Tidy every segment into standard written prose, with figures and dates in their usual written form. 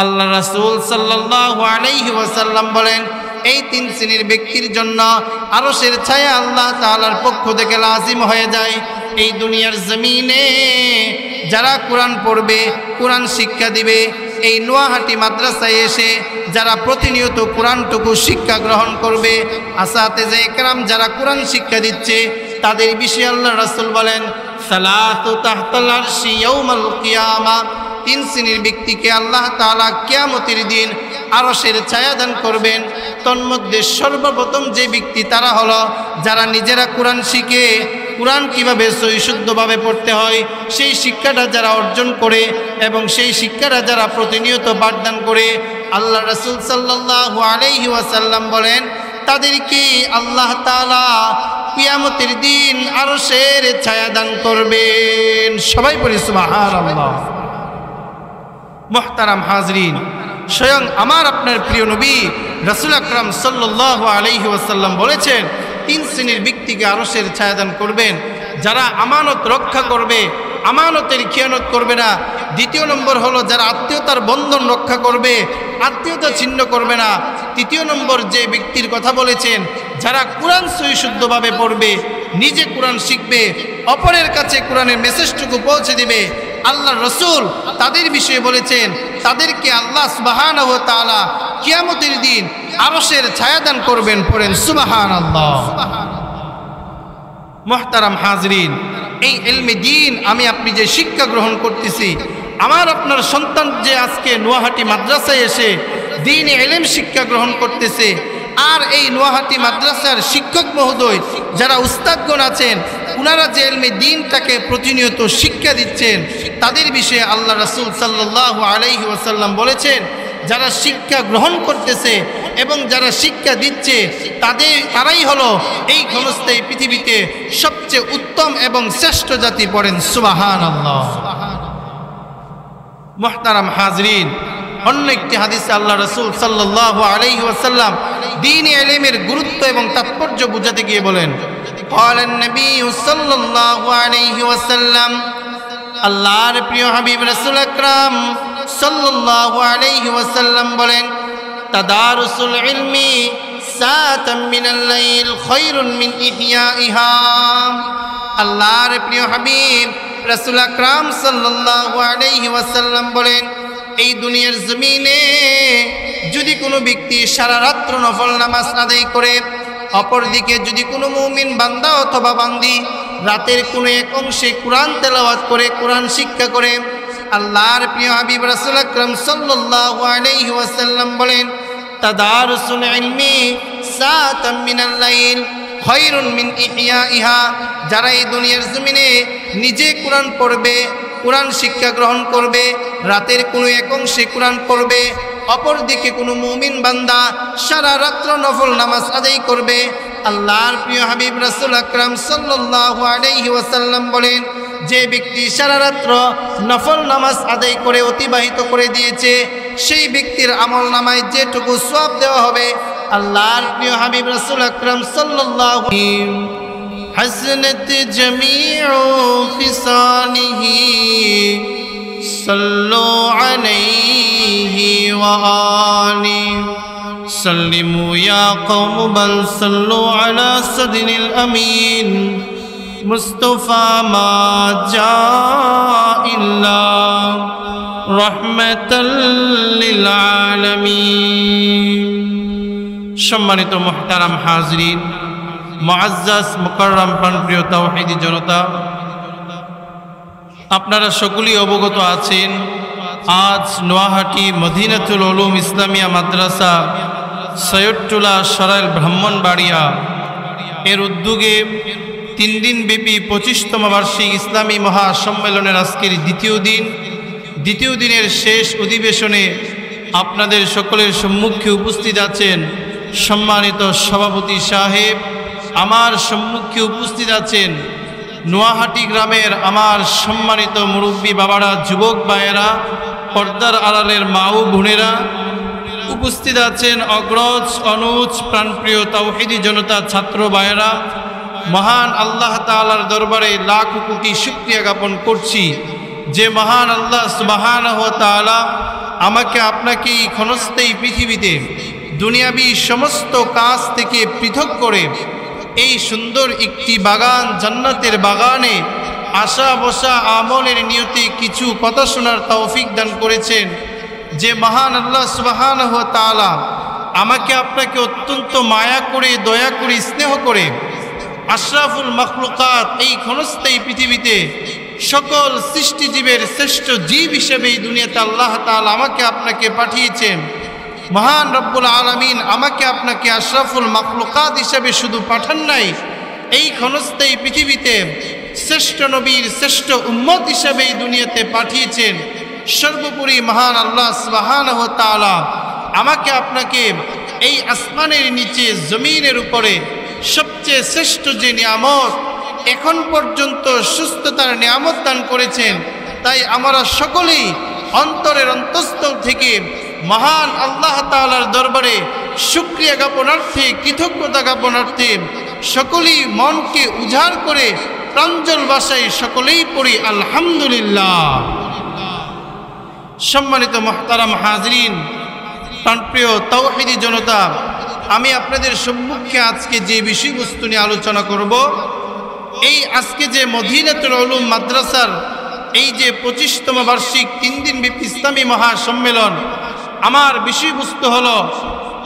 আল্লাহ রাসূল সাল্লাল্লাহু আলাইহি ওয়াসাল্লাম বলেন, এই তিন শ্রেণীর ব্যক্তির জন্য আরশের ছায়া আল্লাহ তাআলার পক্ষ থেকে লাজিম হয়ে যায়। এই দুনিয়ার জমিনে যারা কোরআন পড়বে, কোরআন শিক্ষা দিবে, এই নোয়াহাটি মাদ্রাসায় এসে যারা প্রতিনিয়ত কোরআনটুকু শিক্ষা গ্রহণ করবে, আসাতেজে একরাম যারা কোরআন শিক্ষা দিচ্ছে, তাদের বিষয়ে আল্লাহ রাসূল বলেন, সালাতু তাহতাল আরশি ইয়াউমাল কিয়ামা, তিন শ্রেণীর ব্যক্তিকে আল্লাহ তাআলা কিয়ামতের দিন আরশের ছায়া দান করবেন। তন্মধ্যে সর্বপ্রথম যে ব্যক্তি তারা হলো যারা নিজেরা কোরআন শিখে, কোরআন কীভাবে সহিশুদ্ধভাবে পড়তে হয় সেই শিক্ষাটা যারা অর্জন করে এবং সেই শিক্ষাটা যারা প্রতিনিয়ত পাঠদান করে। আল্লাহ রাসূল সাল্লাল্লাহু আলাইহি ওয়াসাল্লাম বলেন, তাদেরকে আল্লাহ তাআলা কিয়ামতের দিন আরশের ছায়া দান করবেন। সবাই বলি সুবহানাল্লাহ। মুহতারাম হাজরিন, স্বয়ং আমার আপনার প্রিয় নবী রাসূল আকরাম সাল্লাল্লাহু আলাইহি ওয়াসাল্লাম বলেছেন, তিন শ্রেণীর ব্যক্তিকে আরশের ছায়া দান করবেন। যারা আমানত রক্ষা করবে, আমানতের খিয়ানত করবে না। দ্বিতীয় নম্বর হলো যারা আত্মীয়তার বন্ধন রক্ষা করবে, আত্মীয়তা ছিন্ন করবে না। তৃতীয় নম্বর যে ব্যক্তির কথা বলেছেন, যারা কোরআন সহিশুদ্ধভাবে পড়বে, নিজে কোরআন শিখবে, অপরের কাছে কোরআনের মেসেজটুকু পৌঁছে দিবে। আল্লাহ রসুল তাদের বিষয়ে বলেছেন, তাদেরকে আল্লাহ সুবহানাহু ওয়া তাআলা কিয়ামতের দিন আরশের ছায়া দান করবেন। পড়েন সুবহানাল্লাহ। মুহতারাম হাজরিন, এই ইলমে দ্বীন আমি আপনি যে শিক্ষা গ্রহণ করতেছি, আমার আপনার সন্তান যে আজকে নোয়াহাটি মাদ্রাসায় এসে দ্বীনে ইলম শিক্ষা গ্রহণ করতেছে, আর এই নোয়াহাটি মাদ্রাসার শিক্ষক মহোদয় যারা উস্তাদগণ আছেন, ওনারা যে ইলমে দ্বীনটাকে প্রতিনিয়ত শিক্ষা দিচ্ছেন, তাদের বিষয়ে আল্লাহ রাসূল সাল্লাল্লাহু আলাইহি ওয়াসাল্লাম বলেছেন, যারা শিক্ষা গ্রহণ করতেছে এবং যারা শিক্ষা দিচ্ছে তারাই হলো এই ক্ষণস্থায়ী পৃথিবীতে সবচেয়ে উত্তম এবং শ্রেষ্ঠ জাতি। পড়েন সুবহানাল্লাহ। মুহতারাম হাজরিন, অন্য একটি হাদিসে আল্লাহ রাসূল সাল্লাল্লাহু আলাইহি ওয়াসাল্লাম দ্বীনে ইলমের গুরুত্ব এবং তাৎপর্য বুঝাতে গিয়ে বলেন, ক্বালান নবী সাল্লাল্লাহু আলাইহি ওয়াসাল্লাম, আল্লাহর প্রিয় হাবিব রাসূল আকরাম সাল্লাল্লাহু আলাইহি ওয়াসাল্লাম বলেন, তাদারুসুল ইলমি সাআতাম মিনাল লাইল খায়রুন মিন ইহইয়াইহা। আল্লাহর প্রিয় হাবিব রাসূল আকরাম সাল্লাল্লাহু আলাইহি ওয়াসাল্লাম বলেন, এই দুনিয়ার জমিনে যদি কোনো ব্যক্তি সারা রাত্র নফল নামাজ আদায় করে, অপরদিকে যদি কোনো মুমিন বান্দা অথবা বান্দি রাতের কোনো এক অংশে কোরআন তেলাওয়াত করে, কোরআন শিক্ষা করে, আল্লাহর প্রিয় হাবিব রাসূল আকরাম সাল্লাল্লাহু আলাইহি ওয়াসাল্লাম বলেন, তাদারুসুল ইলমি সাআতাম মিনাল লাইল খায়রুন মিন ইহইয়াইহা। যারা এই দুনিয়ার জমিনে নিজে কোরআন পড়বে, কোরআন শিক্ষা গ্রহণ করবে, রাতের কোনো এক অংশে কোরআন পড়বে, অপরদিকে কোনো মুমিন বান্দা সারা রাত্র নফল নামাজ আদায় করবে, আল্লাহর প্রিয় হাবিব রাসূল আকরাম সাল্লাল্লাহু আলাইহি ওয়াসাল্লাম বলেন, যে ব্যক্তি সারা রাত্র নফল নামাজ আদায় করে অতিবাহিত করে দিয়েছে, সেই ব্যক্তির আমল নামায় যেটুকু সওয়াব দেওয়া হবে, আল্লাহর প্রিয় হাবিব রাসূল আকরাম সাল্লাল্লাহু হাসনাত জামিউ ফিসালিহি সাল্লু আলাইহি ওয়া আলি সাল্লিমু ইয়া কওম বাল সাল্লু আলা সাদিনিল আমিন মুস্তাফা মা জা ইল্লা রাহমাতাল লিল আলামিন। সম্মানিত মুহতারাম হাজরিন, মুআজ্জাজ মুকাররম প্রাণপ্রিয় তাওহীদি জনতা, আপনারা সকলেই অবগত আছেন, আজ নোয়াহাটি মদিনাতুল উলুম ইসলামিয়া মাদ্রাসা সৈয়দটুলা সরাইল ব্রাহ্মণবাড়িয়া এর উদ্যোগে 3 দিন ব্যাপী 25তম বার্ষিক ইসলামী মহাসম্মেলনের আজকের দ্বিতীয় দিনের শেষ অধিবেশনে আপনাদের সকলের সম্মুখে উপস্থিত আছেন সম্মানিত সভাপতি সাহেব, আমার সম্মুখে উপস্থিত আছেন নোয়াহাটি গ্রামের আমার সম্মানিত মুরব্বী বাবারা, যুবক ভাইয়েরা, পর্দার আড়ালের মা ও বোনেরা, উপস্থিত আছেন অগ্রজ অনুজ প্রাণপ্রিয় তাওহীদি জনতা, ছাত্র ভাইয়েরা। মহান আল্লাহ তাআলার দরবারে লাখ কোটি শুকরিয়া জ্ঞাপন করছি যে মহান আল্লাহ সুবহানাহু ওয়া তাআলা আমাকে আপনাকে এই ক্ষণস্থায়ী পৃথিবীতে দুনিয়াবী সমস্ত কাজ থেকে পৃথক করে এই সুন্দর একটি বাগান, জান্নাতের বাগানে আশা বসা আমলের নিয়তে কিছু কথা শোনার তৌফিক দান করেছেন। যে মহান আল্লাহ সুবহানাহু ওয়া তাআলা আমাকে আপনাকে অত্যন্ত মায়া করে, দয়া করে, স্নেহ করে আশরাফুল মাখলুকাত এই ক্ষণস্থায়ী পৃথিবীতে সকল সৃষ্টিজীবের শ্রেষ্ঠ জীব হিসেবে এই দুনিয়াতে আল্লাহ তাআলা আমাকে আপনাকে পাঠিয়েছেন। মহান রব্বুল আলামিন আমাকে আপনাকে আশরাফুল মাখলুকাত হিসেবে শুধু পাঠান নাই, এই ক্ষণস্থায়ী পৃথিবীতে শ্রেষ্ঠ নবীর শ্রেষ্ঠ উম্মত হিসেবে এই দুনিয়াতে পাঠিয়েছেন। সর্বোপরি মহান আল্লাহ সুবহানাহু ওয়া তাআলা আমাকে আপনাকে এই আসমানের নিচে জমিনের উপরে সবচেয়ে শ্রেষ্ঠ যে নিয়ামত, এখন পর্যন্ত সুস্থতার নিয়ামত দান করেছেন। তাই আমরা সকলেই অন্তরের অন্তঃস্থল থেকে মহান আল্লাহ তাআলার দরবারে শুকরিয়া জ্ঞাপনার্থে, কৃতজ্ঞতা জ্ঞাপনার্থে সকলেই মনকে উজাড় করে প্রাঞ্জল ভাষায় সকলেই পড়ি আলহামদুলিল্লাহ। সম্মানিত মুহতারাম হাজরিন, প্রাণপ্রিয় তাওহীদি জনতা, আমি আপনাদের সম্মুখে আজকে যে বিষয়বস্তু নিয়ে আলোচনা করব, এই আজকে যে মদিনাতুল উলুম মাদ্রাসার এই যে 25তম বার্ষিক 3 দিনব্যাপী ইসলামী মহাসম্মেলন, আমার বিষয়বস্তু হলো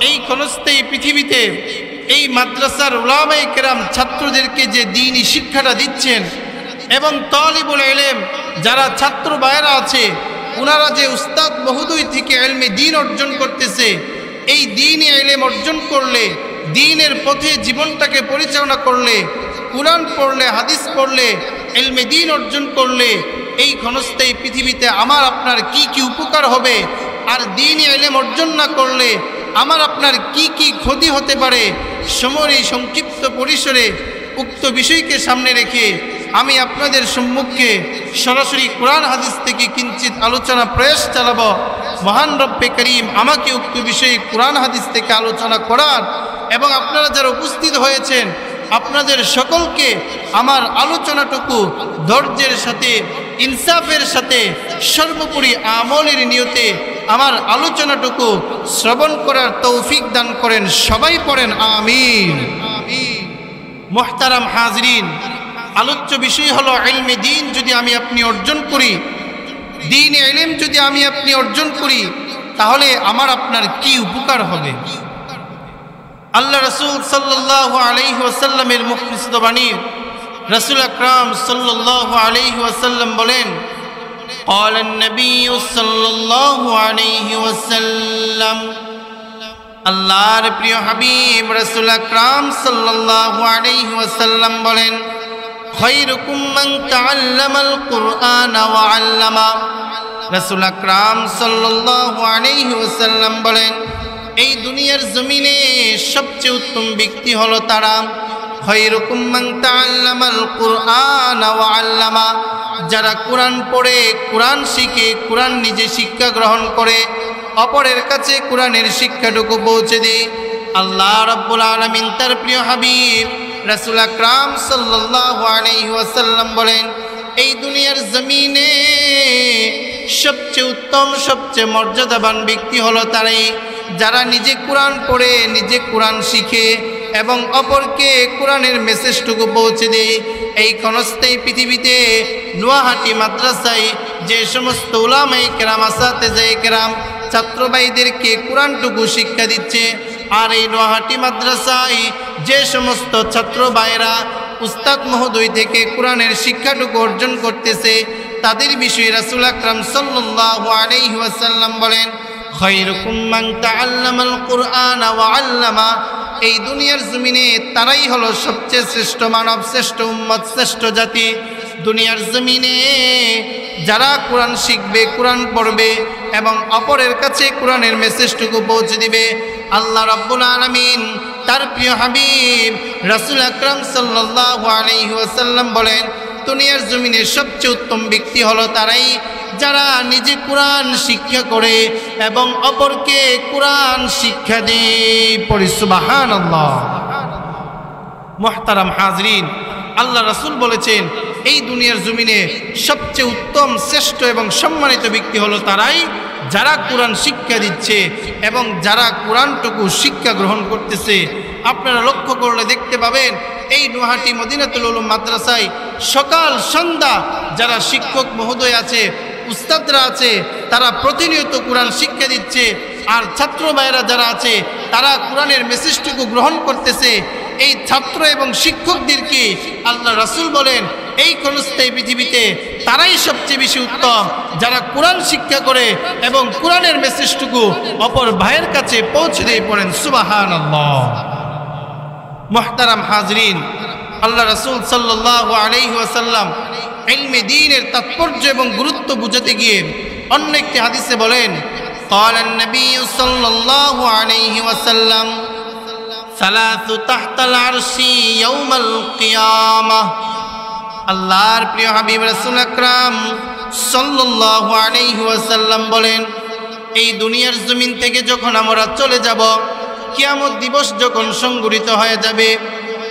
এই ক্ষণস্থায়ী পৃথিবীতে এই মাদ্রাসার উলামায়ে কেরাম ছাত্রদেরকে যে দ্বীনি শিক্ষাটা দিচ্ছেন এবং তালিবুল ইলম যারা ছাত্র ভাইয়েরা আছে ওনারা যে উস্তাদ মহোদয় থেকে ইলমে দ্বীন অর্জন করতেছে, এই দ্বীনি ইলম অর্জন করলে, দ্বীনের পথে জীবনটাকে পরিচালনা করলে, কুরআন পড়লে, হাদিস পড়লে, ইলমে দ্বীন অর্জন করলে এই ক্ষণস্থায়ী পৃথিবীতে আমার আপনার কি কি উপকার হবে, আর দ্বীনি ইলম অর্জন না করলে আমার আপনার কি কি ক্ষতি হতে পারে, সময় সংক্ষিপ্ত পরিসরে উক্ত বিষয়কে সামনে রেখে আমি আপনাদের সম্মুখে সরাসরি কোরআন হাদিস থেকে কিঞ্চিত আলোচনা প্রয়াস চালাবো। মহান রব্বে করিম আমাকে উক্ত বিষয়ে কোরআন হাদিস থেকে আলোচনা করার এবং আপনারা যারা উপস্থিত হয়েছেন আপনাদের সকলকে আমার আলোচনাটুকু ধৈর্যের সাথে, ইনসাফের সাথে, সর্বোপরি আমলের নিয়তে আমার আলোচনাটুকু শ্রবণ করার তৌফিক দান করেন। সবাই পড়েন আমিন। মুহতারাম হাজরিন, আলোচ্য বিষয় হলো ইলমে দ্বীন যদি আমি আপনি অর্জন করি, দ্বীনি ইলম যদি আমি আপনি অর্জন করি, তাহলে আমার আপনার কি উপকার হবে। আল্লাহ রাসূল সাল্লাল্লাহু আলাইহি ওয়াসাল্লামের মুখ নিঃসৃত বাণী, রাসূল আকরাম সাল্লাল্লাহু আলাইহি ওয়াসাল্লাম বলেন, قال النبي صلى الله عليه وسلم, আল্লাহর প্রিয় হাবিব রাসূল আকরাম সাল্লাল্লাহু আলাইহি ওয়াসাল্লাম বলেন, খায়রুকুম মান তাআল্লামাল কুরআন ওয়া আল্লামা। রাসূল আকরাম সাল্লাল্লাহু আলাইহি ওয়াসাল্লাম বলেন, এই দুনিয়ার জমিনে সবচেয়ে উত্তম ব্যক্তি হলো তারা, খায়রুকুম মান তাআল্লামাল কুরআন ওয়া আল্লামা, যারা কোরআন পড়ে, কোরআন শিখে, কোরআন নিজে শিক্ষা গ্রহণ করে, অপরের কাছে কোরআনের শিক্ষাটুকু পৌঁছে দেয়। আল্লাহ রাব্বুল আলামিন তার প্রিয় হাবিব রাসূল আকরাম সাল্লাল্লাহু আলাইহি ওয়াসাল্লাম বলেন, এই দুনিয়ার জমিনে সবচেয়ে উত্তম, সবচেয়ে মর্যাদাবান ব্যক্তি হলো তারাই যারা নিজে কোরআন পড়ে, নিজে কোরআন শিখে এবং অপরকে কোরআনের মেসেজটুকু পৌঁছে দেয়। এই ক্ষণস্থায়ী পৃথিবীতে নোয়াহাটি মাদ্রাসায় যে সমস্ত উলামায়ে কেরাম, আসাতেজায়ে কেরাম ছাত্র ভাইদেরকে কোরআনটুকু শিক্ষা দিচ্ছে, আর এই নোয়াহাটি মাদ্রাসায় যে সমস্ত ছাত্র ভাইরা উস্তাদ মহোদয় থেকে কোরআনের শিক্ষাটুকু অর্জন করতেছে, তাদের বিষয়ে রাসূল আকরাম সাল্লাল্লাহু আলাইহি ওয়াসাল্লাম বলেন, খায়রুকুম মান তাআল্লামাল কুরআন ওয়া আল্লামা। এই দুনিয়ার জমিনে তারাই হলো সবচেয়ে শ্রেষ্ঠ মানব, শ্রেষ্ঠ উম্মত, শ্রেষ্ঠ জাতি। দুনিয়ার জমিনে যারা কোরআন শিখবে, কোরআন পড়বে এবং অপরের কাছে কোরআনের মেসেজটুকু পৌঁছে দিবে, আল্লাহ রাব্বুল আলামিন তার প্রিয় হাবিব রাসূল আকরাম সাল্লাল্লাহু আলাইহি ওয়াসাল্লাম বলেন, দুনিয়ার জমিনে সবচেয়ে উত্তম ব্যক্তি হলো তারাই যারা নিজে কোরআন শিক্ষা করে এবং অপরকে কোরআন শিক্ষা দেয়। পড়ি সুবহানাল্লাহ। মুহতারাম হাজরিন, আল্লাহ রাসূল বলেছেন, এই দুনিয়ার জমিনে সবচেয়ে উত্তম, শ্রেষ্ঠ এবং সম্মানিত ব্যক্তি হলো তারাই যারা কোরআন শিক্ষা দিচ্ছে এবং যারা কোরআনটুকু শিক্ষা গ্রহণ করতেছে। আপনারা লক্ষ্য করলে দেখতে পাবেন এই নোয়াহাটি মদিনাতুল উলুম মাদ্রাসায় সকাল সন্ধ্যা যারা শিক্ষক মহোদয় আছে, উস্তাদরা আছে, তারা প্রতিনিয়ত কোরআন শিক্ষা দিচ্ছে। আর ছাত্র ভাইরা যারা আছে তারা কোরআনের মেসেজটুকু গ্রহণ করতেছে। এই ছাত্র এবং শিক্ষকদেরকে আল্লাহ রাসূল বলেন এই ক্ষণস্থায়ী পৃথিবীতে তারাই সবচেয়ে বেশি উত্তম যারা কোরআন শিক্ষা করে এবং কোরআনের মেসেজটুকু অপর ভাইয়ের কাছে পৌঁছে দিয়ে পড়েন। সুবহানাল্লাহ। মুহতারাম হাজরিন, আল্লাহ রাসূল সাল্লাল্লাহু আলাইহি ওয়াসাল্লাম ইলমে দ্বীনের তাৎপর্য এবং গুরুত্ব বুঝাতে গিয়ে অন্য একটি হাদিসে বলেন, قال النبي صلى الله عليه وسلم ثلاث تحت العرش يوم القيامة। আল্লাহর প্রিয় হাবিব রাসূল আকরাম সাল্লাল্লাহু আলাইহি ওয়াসাল্লাম বলেন, এই দুনিয়ার জমিন থেকে যখন আমরা চলে যাব, কিয়ামত দিবস যখন সংঘটিত হয়ে যাবে,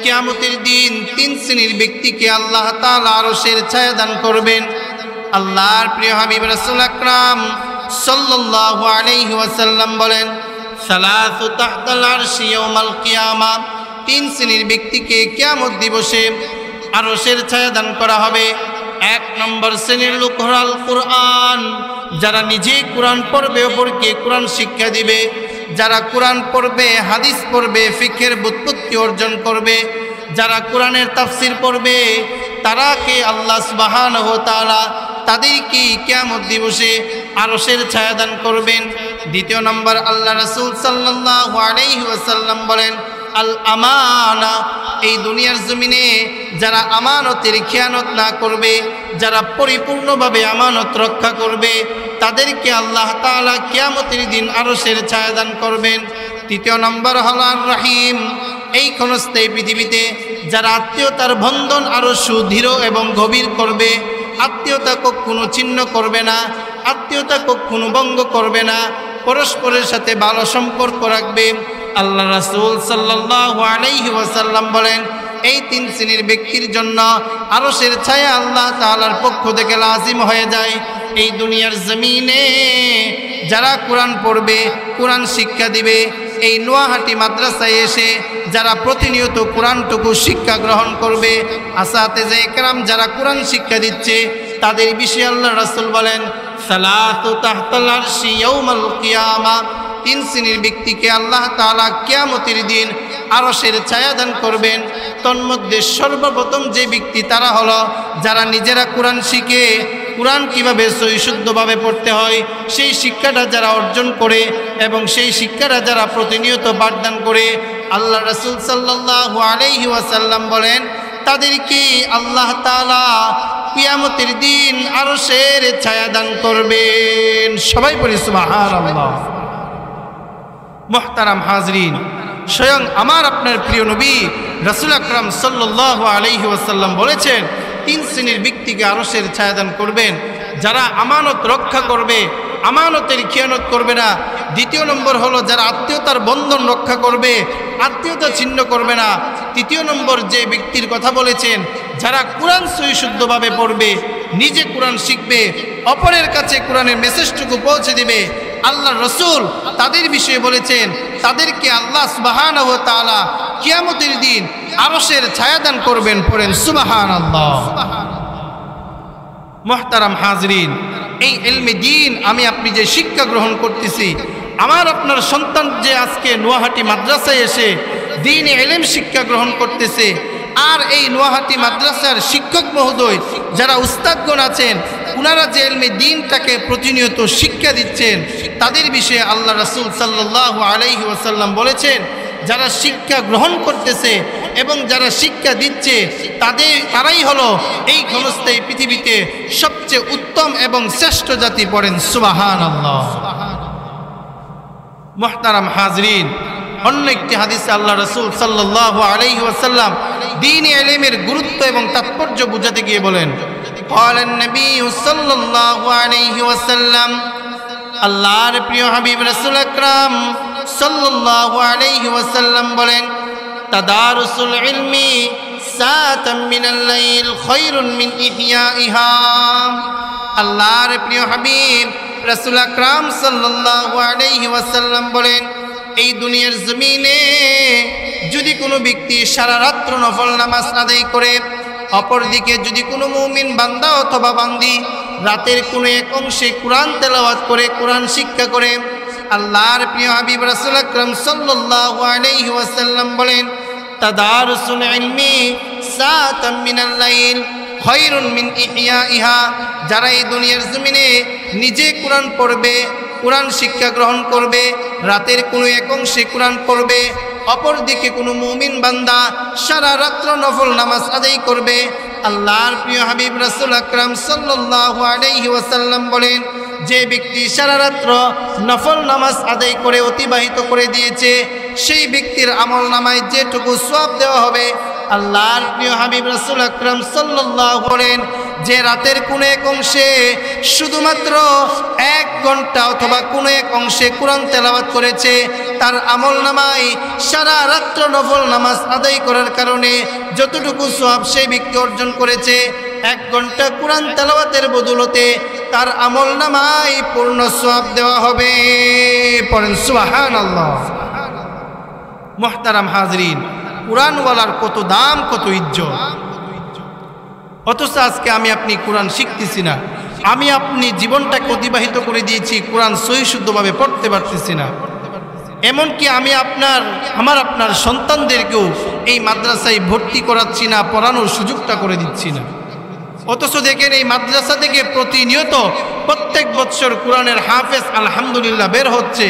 কিয়ামতের দিন তিন শ্রেণীর ব্যক্তিকে আল্লাহ তাআলা আরশের ছায়া দান করবেন। আল্লাহর প্রিয় হাবিব রাসূল আকরাম সাল্লাল্লাহু আলাইহি ওয়াসাল্লাম বলেন, সালাসু তাহতাল আরশি ইয়াউমাল কিয়ামা, তিন শ্রেণীর ব্যক্তিকে কিয়ামত দিবসে আরশের ছায়া দান করা হবে। এক নম্বর শ্রেণীর লোক হল আল কুরআন, যারা নিজে কোরআন পড়বে, অপরকে কোরআন শিক্ষা দিবে। যারা কোরআন পড়বে, হাদিস পড়বে, ফিকহের ব্যুৎপত্তি অর্জন করবে, যারা কোরআনের তাফসির পড়বে, তারাকে আল্লাহ সুবহানাহু ওয়া তাআলা তাদেরকে কিয়ামত দিবসে আরশের ছায়া দান করবেন। দ্বিতীয় নম্বর আল্লাহ রাসূল সাল্লাল্লাহু আলাইহি ওয়াসাল্লাম বলেন, আল আমানা, এই দুনিয়ার জমিনে যারা আমানতের খেয়ানত না করবে, যারা পরিপূর্ণভাবে আমানত রক্ষা করবে, তাদেরকে আল্লাহ তাআলা কিয়ামতের দিন আরশের ছায়া দান করবেন। তৃতীয় নম্বর হল আর রহিম, এই ক্ষণস্থায়ী পৃথিবীতে যারা আত্মীয়তার বন্ধন আরো সুদৃঢ় এবং গভীর করবে, আত্মীয়তা কখনো ছিন্ন করবে না, আত্মীয়তা কখনো ভঙ্গ করবে না, পরস্পরের সাথে ভালো সম্পর্ক রাখবে। আল্লাহ রাসূল সাল্লাল্লাহু আলাইহি ওয়াসাল্লাম বলেন, এই তিন শ্রেণীর ব্যক্তির জন্য আরশের ছায়া আল্লাহ তাআলার পক্ষ থেকে লাজিম হয়ে যায়। এই দুনিয়ার জমিনে যারা কোরআন পড়বে, কোরআন শিক্ষা দিবে, এই নোয়াহাটি মাদ্রাসায় এসে যারা প্রতিনিয়ত কোরআনটুকু শিক্ষা গ্রহণ করবে, আসাতেজে ইকরাম যারা কোরআন শিক্ষা দিচ্ছে, তাদের বিষয়ে আল্লাহ রাসূল বলেন, সালাতু তাহতাল আরশি ইয়াউমাল কিয়ামা, তিন শ্রেণীর ব্যক্তিকে আল্লাহ তাআলা কিয়ামতের দিন আরশের ছায়া দান করবেন। তন্মধ্যে সর্বপ্রথম যে ব্যক্তি তারা হলো যারা নিজেরা কোরআন শিখে, কোরআন কীভাবে সহিশুদ্ধভাবে পড়তে হয় সেই শিক্ষাটা যারা অর্জন করে এবং সেই শিক্ষাটা যারা প্রতিনিয়ত পাঠদান করে। আল্লাহ রাসূল সাল্লাল্লাহু আলাইহি ওয়াসাল্লাম বলেন, তাদেরকে আল্লাহ তাআলা কিয়ামতের দিন আরশের ছায়া দান করবেন। সবাই পড়ি সুবহানাল্লাহ। মুহতারাম হাজরিন, স্বয়ং আমার আপনার প্রিয় নবী রাসূল আকরাম সাল্লাল্লাহু আলাইহি ওয়াসাল্লাম বলেছেন, তিন শ্রেণীর ব্যক্তিকে আরশের ছায়া দান করবেন। যারা আমানত রক্ষা করবে, আমানতের খেয়ানত করবে না। দ্বিতীয় নম্বর হলো যারা আত্মীয়তার বন্ধন রক্ষা করবে, আত্মীয়তা ছিন্ন করবে না। তৃতীয় নম্বর যে ব্যক্তির কথা বলেছেন, যারা কোরআন সহিশুদ্ধভাবে পড়বে, নিজে কোরআন শিখবে, অপরের কাছে কোরআনের মেসেজটুকু পৌঁছে দিবে। আল্লাহ রাসূল তাদের বিষয়ে বলেছেন, তাদেরকে আল্লাহ সুবহানাহু ওয়া তাআলা কিয়ামতের দিন আরশের ছায়া দান করবেন। পড়েন সুবহানাল্লাহ। মুহতারাম হাজরিন, এই ইলমে দ্বীন আমি আপনি যে শিক্ষা গ্রহণ করতেছি, আমার আপনার সন্তান যে আজকে নোয়াহাটি মাদ্রাসায় এসে দ্বীনে ইলম শিক্ষা গ্রহণ করতেছে, আর এই নোয়াহাটি মাদ্রাসার শিক্ষক মহোদয় যারা উস্তাদগণ আছেন, ওনারা যে ইলমে দ্বীনটাকে প্রতিনিয়ত শিক্ষা দিচ্ছেন, তাদের বিষয়ে আল্লাহ রাসূল সাল্লাল্লাহু আলাইহি ওয়াসাল্লাম বলেছেন, যারা শিক্ষা গ্রহণ করতেছে এবং যারা শিক্ষা দিচ্ছে, তারাই হলো এই ক্ষণস্থায়ী পৃথিবীতে সবচেয়ে উত্তম এবং শ্রেষ্ঠ জাতি। পড়েন সুবহানাল্লাহ। মুহতারাম হাজরিন, অন্য একটি হাদিসে আল্লাহ রাসূল সাল্লাল্লাহু আলাইহি ওয়াসাল্লাম দ্বীন ইলমের গুরুত্ব এবং তাৎপর্য বুঝাতে গিয়ে বলেন, ক্বালান নবী সাল্লাল্লাহু আলাইহি ওয়াসাল্লাম, আল্লাহর প্রিয় হাবিব রাসূল আকরাম সাল্লাল্লাহু আলাইহি ওয়াসাল্লাম বলেন, তাদারুসুল ইলমি সাআতাম মিনাল লাইল খায়রুন মিন ইহয়াইহা। আল্লাহর প্রিয় হাবিব রাসূল আকরাম সাল্লাল্লাহু আলাইহি ওয়াসাল্লাম বলেন, এই দুনিয়ার জমিনে যদি কোনো ব্যক্তি সারা রাত্র নফল নামাজ আদায় করে, অপরদিকে যদি কোনো মুমিন বান্দা অথবা বান্দি রাতের কোনো এক অংশে কোরআন তেলাওয়াত করে, কোরআন শিক্ষা করে, আল্লাহর প্রিয় হাবিব রাসূল আকরাম সাল্লাল্লাহু আলাইহি ওয়াসাল্লাম বলেন, তাদারুসুল ইলমি সাআতাম মিনাল লাইল খায়রুন মিন ইহইয়াইহা। যারা এই দুনিয়ার জমিনে নিজে কোরআন পড়বে, কোরআন শিক্ষা গ্রহণ করবে, রাতের কোনো এক অংশে কোরআন পড়বে, অপরদিকে কোনো মুমিন বান্দা সারা রাত্র নফল নামাজ আদায় করবে, আল্লাহর প্রিয় হাবিব রাসূল আকরাম সাল্লাল্লাহু আলাইহি ওয়াসাল্লাম বলেন, যে ব্যক্তি সারা রাত্র নফল নামাজ আদায় করে অতিবাহিত করে দিয়েছে, সেই ব্যক্তির আমল নামায় যেটুকু সওয়াব দেওয়া হবে, আল্লাহর প্রিয় হাবিব রাসূল আকরাম সাল্লাল্লাহু বলেন, যে রাতের কোনো এক অংশে শুধুমাত্র 1 ঘন্টা অথবা কোনো এক অংশে কোরআন তেলাওয়াত করেছে, তার আমল নামায় সারা রাত্র নফল নামাজ আদায় করার কারণে যতটুকু সওয়াব সেই ব্যক্তি অর্জন করেছে, 1 ঘন্টা কোরআন তেলাওয়াতের বদৌলতে তার আমল নামায় পূর্ণ সওয়াব দেওয়া হবে। পড়েন সুবহানাল্লাহ। মুহতারাম হাজরিন, কোরআনওয়ালার কত দাম, কত ইজ্জত, অথচ আজকে আমি আপনি কোরআন শিখতেছি না, আমি আপনি জীবনটাকে অতিবাহিত করে দিয়েছি, কোরআন সহি শুদ্ধভাবে পড়তে পারতেছি না। এমনকি আমি আমার আপনার সন্তানদেরকেও এই মাদ্রাসায় ভর্তি করাচ্ছি না, পড়ানোর সুযোগটা করে দিচ্ছি না। অথচ দেখেন এই মাদ্রাসা থেকে প্রতিনিয়ত প্রত্যেক বৎসর কোরআনের হাফেজ আলহামদুলিল্লাহ বের হচ্ছে।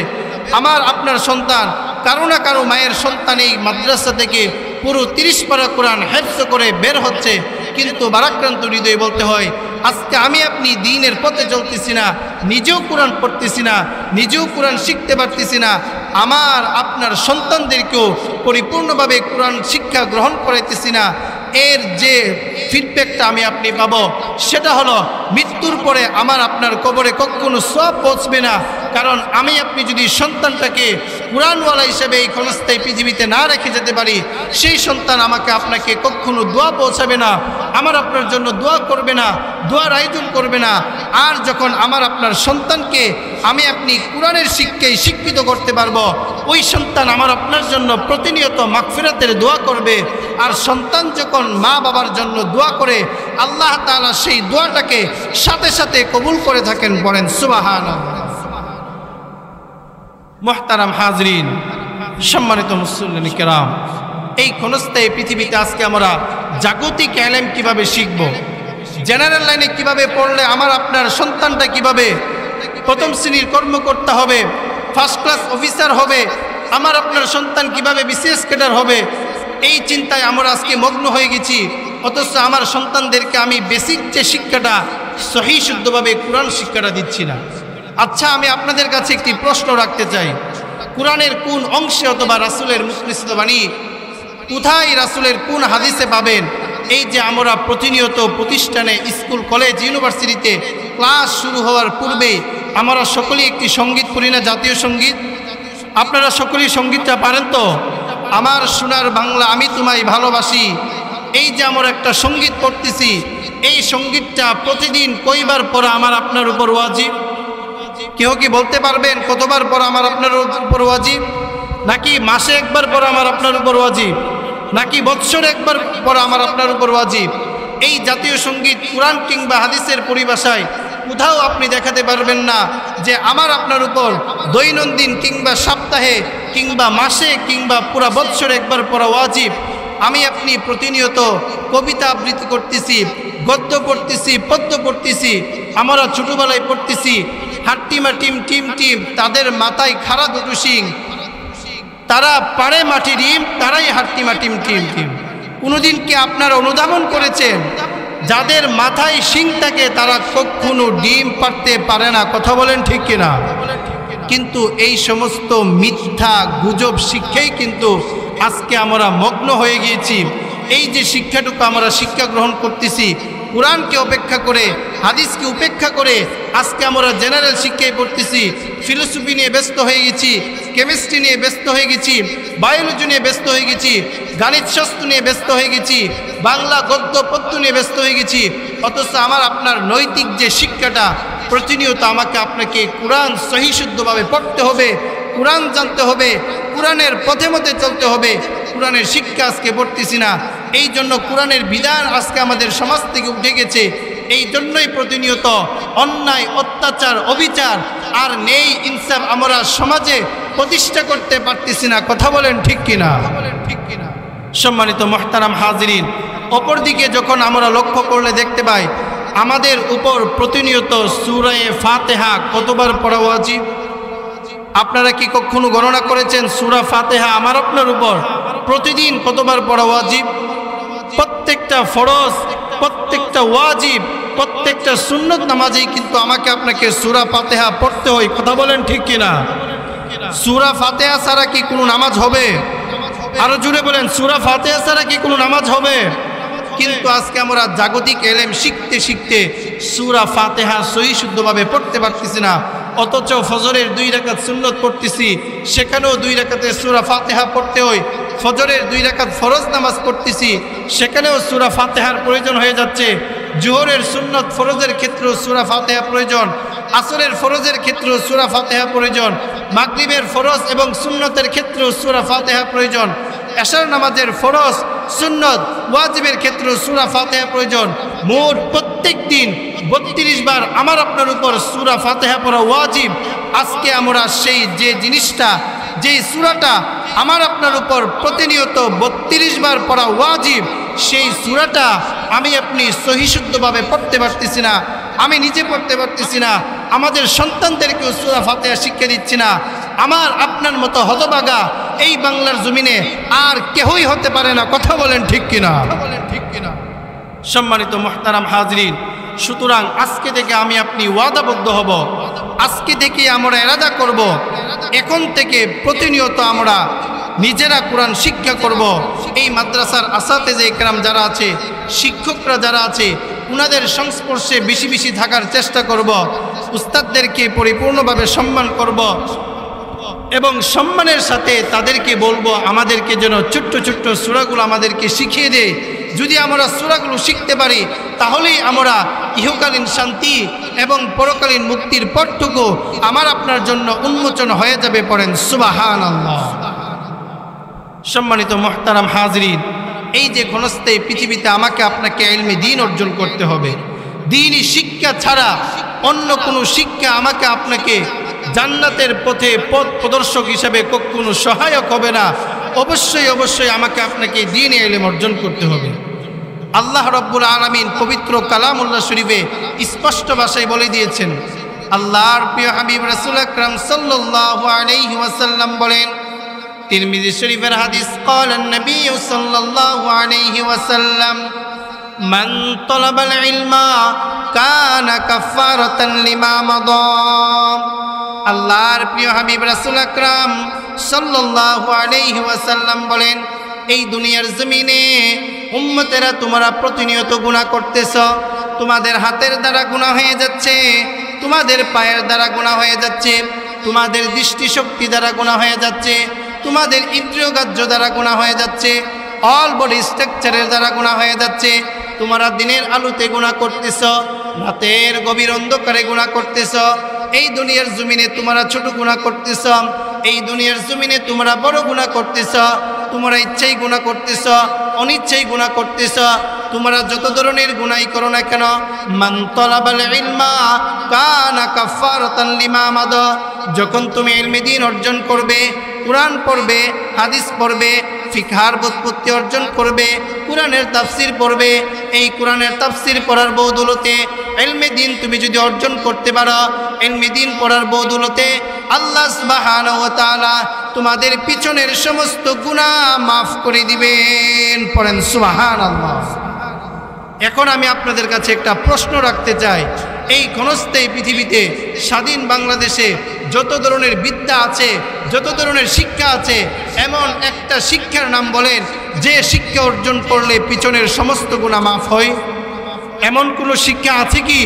আমার আপনার সন্তান, কারো না কারো মায়ের সন্তান এই মাদ্রাসা থেকে পুরো 30 পারা কোরআন হেফজ করে বের হচ্ছে। কিন্তু বারাক্রান্ত হৃদয়ে বলতে হয়, আজকে আমি আপনি দ্বীনের পথে চলতেছি না, নিজেও কোরআন পড়তেছি না, নিজেও কোরআন শিখতে পারতেছি না, আমার আপনার সন্তানদেরকেও পরিপূর্ণভাবে কোরআন শিক্ষা গ্রহণ করাইতেছি না। এর যে ফিডব্যাকটা আমি আপনি পাবো, সেটা হলো মৃত্যুর পরে আমার আপনার কবরে কখনো সওয়াব পৌঁছবে না। কারণ আমি আপনি যদি সন্তানটাকে কোরআনওয়ালা হিসেবে এই ক্ষণস্থায়ী পৃথিবীতে না রেখে যেতে পারি, সেই সন্তান আমাকে আপনাকে কখনো দোয়া পৌঁছাবে না, আমার আপনার জন্য দোয়া করবে না, দোয়ার আয়োজন করবে না। আর যখন আমার আপনার সন্তানকে আমি আপনি কোরআনের শিক্ষায় শিক্ষিত করতে পারবো, ওই সন্তান আমার আপনার জন্য প্রতিনিয়ত মাগফিরাতের দোয়া করবে। আর সন্তান যখন মা বাবার জন্য দোয়া করে, আল্লাহ তাআলা সেই দোয়াটাকে সাথে সাথে কবুল করে থাকেন। বলেন সুবহানাল্লাহ। মুহতারাম হাজরিন, সম্মানিত মুসল্লিন কিরাম, এই ক্ষণস্থায়ী পৃথিবীতে আজকে আমরা জাগতিক ইলম কিভাবে শিখব, জেনারেল লাইনে কিভাবে পড়লে আমার আপনার সন্তানটা কিভাবে প্রথম শ্রেণীর কর্মকর্তা হবে, ফার্স্ট ক্লাস অফিসার হবে, আমার আপনার সন্তান কিভাবে বিসিএস ক্যাডার হবে, এই চিন্তায় আমরা আজকে মগ্ন হয়ে গেছি। অথচ আমার সন্তানদেরকে আমি বেসিক যে শিক্ষাটা সহি শুদ্ধভাবে কোরআন শিক্ষাটা দিচ্ছি না। আচ্ছা, আমি আপনাদের কাছে একটি প্রশ্ন রাখতে চাই, কোরআনের কোন অংশে অথবা রাসূলের মুখনিসৃত বাণী কোথায়, রাসূলের কোন হাদিসে পাবেন এই যে আমরা প্রতিনিয়ত প্রতিষ্ঠানে, স্কুল, কলেজ, ইউনিভার্সিটিতে ক্লাস শুরু হওয়ার পূর্বে আমরা সকলেই একটি সঙ্গীত করি না, জাতীয় সঙ্গীত? আপনারা সকলেই সঙ্গীতটা পারেন তো? আমার সোনার বাংলা আমি তোমায় ভালোবাসি, এই যে আমরা একটা সঙ্গীত পড়তেছি, এই সঙ্গীতটা প্রতিদিন কয়বার পড়া আমার আপনার উপর ওয়াজিব? কেউ কি বলতে পারবেন কতবার পড়া আমার আপনার উপর ওয়াজিব? নাকি মাসে একবার পড়া আমার আপনার উপর ওয়াজিব? নাকি বৎসরে একবার পড়া আমার আপনার উপর ওয়াজিব? এই জাতীয় সঙ্গীত কোরআন কিংবা হাদিসের পরিভাষায় কোথাও আপনি দেখাতে পারবেন না যে আমার আপনার উপর দৈনন্দিন কিংবা সপ্তাহে কিংবা মাসে কিংবা পুরা বৎসরে একবার পড়া ওয়াজিব। আমি আপনি প্রতিনিয়ত কবিতা আবৃত্তি করতেছি, গদ্য পড়তেছি, পদ্য পড়তেছি, আমরা ছোটোবেলায় পড়তেছি হাট্টিমা টিম টিম টিম, তাদের মাথায় খাড়া দুটো শিং, তারা পারে মাটি ডিম, তারাই হাট্টিমা টিম টিম টিম। কোনোদিন কি আপনারা অনুধাবন করেছেন যাদের মাথায় শিং থাকে তারা কখনো ডিম পারতে পারে না? কথা বলেন ঠিক কিনা? কিন্তু এই সমস্ত মিথ্যা গুজব শিক্ষাই কিন্তু আজকে আমরা মগ্ন হয়ে গিয়েছি। এই যে শিক্ষাটুকু আমরা শিক্ষা গ্রহণ করতেছি, কোরআনকে উপেক্ষা করে, হাদিসকে উপেক্ষা করে আজকে আমরা জেনারেল শিক্ষায় পড়তেছি, ফিলোসফি নিয়ে ব্যস্ত হয়ে গেছি, কেমিস্ট্রি নিয়ে ব্যস্ত হয়ে গেছি, বায়োলজি নিয়ে ব্যস্ত হয়ে গেছি, গণিত শাস্ত্র নিয়ে ব্যস্ত হয়ে গেছি, বাংলা গদ্য পদ্য নিয়ে ব্যস্ত হয়ে গেছি। অথচ আমার আপনার নৈতিক যে শিক্ষাটা, প্রতিনিয়ত আমাকে আপনাকে কোরআন সহি শুদ্ধভাবে পড়তে হবে, কোরআন জানতে হবে, কোরআনের পথে মতে চলতে হবে। কোরআনের শিক্ষা আজকে পড়তেছি না, এই জন্য কোরআনের বিধান আজকে আমাদের সমাজ থেকে উঠে গেছে। এই জন্যই প্রতিনিয়ত অন্যায়, অত্যাচার, অবিচার আর নেই ইনসাফ আমরা সমাজে প্রতিষ্ঠা করতে পারতেছি না। কথা বলেন ঠিক কিনা? সম্মানিত মুহতারাম হাজিরিন, অপরদিকে যখন আমরা লক্ষ্য করলে দেখতে পাই আমাদের উপর প্রতিনিয়ত সূরা ফাতিহা কতবার পড়া ওয়াজিব? আপনারা কি কখনো গণনা করেছেন সূরা ফাতিহা আমার আপনার উপর প্রতিদিন কতবার পড়া ওয়াজিব? প্রত্যেকটা ফরজ, প্রত্যেকটা ওয়াজিব, প্রত্যেকটা সুন্নত নামাজেই কিন্তু আমাকে আপনাকে সূরা ফাতিহা পড়তে হয়। কথা বলেন ঠিক কিনা? সূরা ফাতিহা ছাড়া কি কোনো নামাজ হবে? আরো জুড়ে বলেন, সূরা ফাতিহা ছাড়া কি কোনো নামাজ হবে? কিন্তু আজকে আমরা জাগতিক এলেম শিখতে শিখতে সূরা ফাতিহা সহি শুদ্ধভাবে পড়তে পারতেছি না। অথচ ফজরের 2 রাকাত সুন্নত পড়তেছি, সেখানেও 2 রাকাতে সূরা ফাতিহা পড়তে হয়। ফজরের 2 রাকাত ফরজ নামাজ পড়তেছি, সেখানেও সূরা ফাতিহার প্রয়োজন হয়ে যাচ্ছে। জোহরের সুন্নত ফরজের ক্ষেত্রেও সূরা ফাতিহা প্রয়োজন, আসরের ফরজের ক্ষেত্রেও সূরা ফাতিহা প্রয়োজন, মাগরিবের ফরজ এবং সুন্নতের ক্ষেত্রেও সূরা ফাতিহা প্রয়োজন, এশার নামাজের ফরজ, সুন্নত, ওয়াজিবের ক্ষেত্রেও সূরা ফাতিহা প্রয়োজন। মোট প্রত্যেক দিন 32 বার আমার আপনার উপর সূরা ফাতিহা পড়া ওয়াজিব। আজকে আমরা সেই যে জিনিসটা, যেই সূরাটা আমার আপনার উপর প্রতিনিয়ত 32 বার পড়া ওয়াজিব, সেই সূরাটা আমি আপনি সহি শুদ্ধভাবে পড়তে পারতেছি না। আমি নিজে পড়তে পারতেছি না, আমাদের সন্তানদেরকেও সূরা ফাতিহা শিক্ষা দিচ্ছি না। আমার আপনার মতো হতভাগা এই বাংলার জমিনে আর কেহই হতে পারে না। কথা বলেন ঠিক কিনা? সম্মানিত মুহতারাম হাজরিন, সুতরাং আজকে থেকে আমি আপনি ওয়াদাবদ্ধ হব, আজকে থেকে আমরা ইরাদা করব, এখন থেকে প্রতিনিয়ত আমরা নিজেরা কোরআন শিক্ষা করব। এই মাদ্রাসার আসাতেজে ইকরাম যারা আছে, শিক্ষকরা যারা আছে, উনাদের সংস্পর্শে বেশি বেশি থাকার চেষ্টা করব। উস্তাদদেরকে পরিপূর্ণভাবে সম্মান করব এবং সম্মানের সাথে তাদেরকে বলবো আমাদেরকে যেন ছোট্ট ছোট্ট সূরাগুলো আমাদেরকে শিখিয়ে দেয়। যদি আমরা সূরাগুলো শিখতে পারি তাহলেই আমরা ইহকালীন শান্তি এবং পরকালীন মুক্তির পথটুকু আমার আপনার জন্য উন্মোচন হয়ে যাবে। পড়েন সুবহানাল্লাহ। সম্মানিত মুহতারাম হাজরিন, এই যে ক্ষণস্থায়ী পৃথিবীতে আমাকে আপনাকে ইলমে দ্বীন অর্জন করতে হবে। দ্বীনি শিক্ষা ছাড়া অন্য কোনো শিক্ষা আমাকে আপনাকে জান্নাতের পথে পথ প্রদর্শক হিসেবে কখনো সহায়ক হবে না। অবশ্যই অবশ্যই আমাকে আপনাকে দ্বীনি ইলম অর্জন করতে হবে। আল্লাহ রাব্বুল আলামিন পবিত্র কালামুল্লাহ শরীফে স্পষ্ট ভাষায় বলে দিয়েছেন। আল্লাহর প্রিয় হাবিব রাসূল আকরাম সাল্লাল্লাহু আলাইহি ওয়াসাল্লাম বলেন, তিরমিজি শরীফের হাদিস, ক্বালান নবী সাল্লাল্লাহু আলাইহি ওয়াসাল্লাম, মান তালাবাল ইলমা কানা কাফারাতান লিমা মাদা। আল্লাহর প্রিয় হাবিব রাসূল আকরাম সাল্লাল্লাহু আলাইহি ওয়াসাল্লাম বলেন, এই দুনিয়ার জমিনে উম্মতেরা তোমরা প্রতিনিয়ত গুনাহ করতেছ। তোমাদের হাতের দ্বারা গুনাহ হয়ে যাচ্ছে, তোমাদের পায়ের দ্বারা গুনাহ হয়ে যাচ্ছে, তোমাদের দৃষ্টিশক্তি দ্বারা গুনাহ হয়ে যাচ্ছে, তোমাদের ইন্দ্রিয়গ্রাহ্য দ্বারা গুনাহ হয়ে যাচ্ছে, অল বডি স্ট্রাকচারের দ্বারা গুনাহ হয়ে যাচ্ছে। তোমরা দিনের আলোতে গুনাহ করতেছ, রাতের গভীর অন্ধকারে গুনাহ করতেছ। এই দুনিয়ার জমিনে তোমরা ছোট গুনাহ করতেছ, এই দুনিয়ার জমিনে তোমরা বড় গুনাহ করতেছ। তোমরা ইচ্ছাই গুনাহ করতেছ, অনিচ্ছাই গুনাহ করতেছ। তোমরা যত ধরনের গুনাহই করো না কেন, মান তালাবাল ইলমা কানা কাফারাতান লিমা মাদা। যখন তুমি ইলমে দ্বীন অর্জন করবে, কোরআন পড়বে, হাদিস পড়বে, ফিকহার ব্যুৎপত্তি অর্জন করবে, কোরআনের তাফসির পড়বে, এই কোরআনের তাফসির পড়ার বদৌলতে ইলমে দ্বীন তুমি যদি অর্জন করতে পারো, ইলমে দ্বীন পড়ার বদৌলতে আল্লাহ সুবহানাহু ওয়া তাআলা তোমাদের পিছনের সমস্ত গুনাহ মাফ করে দিবেন। পড়েন সুবহানাল্লাহ। এখন আমি আপনাদের কাছে একটা প্রশ্ন রাখতে চাই, এই ক্ষণস্থায়ী পৃথিবীতে স্বাধীন বাংলাদেশে যত ধরনের বিদ্যা আছে, যত ধরনের শিক্ষা আছে, এমন একটা শিক্ষার নাম বলেন যে শিক্ষা অর্জন করলে পিছনের সমস্ত গুনাহ মাফ হয়? এমন কোনো শিক্ষা আছে কি?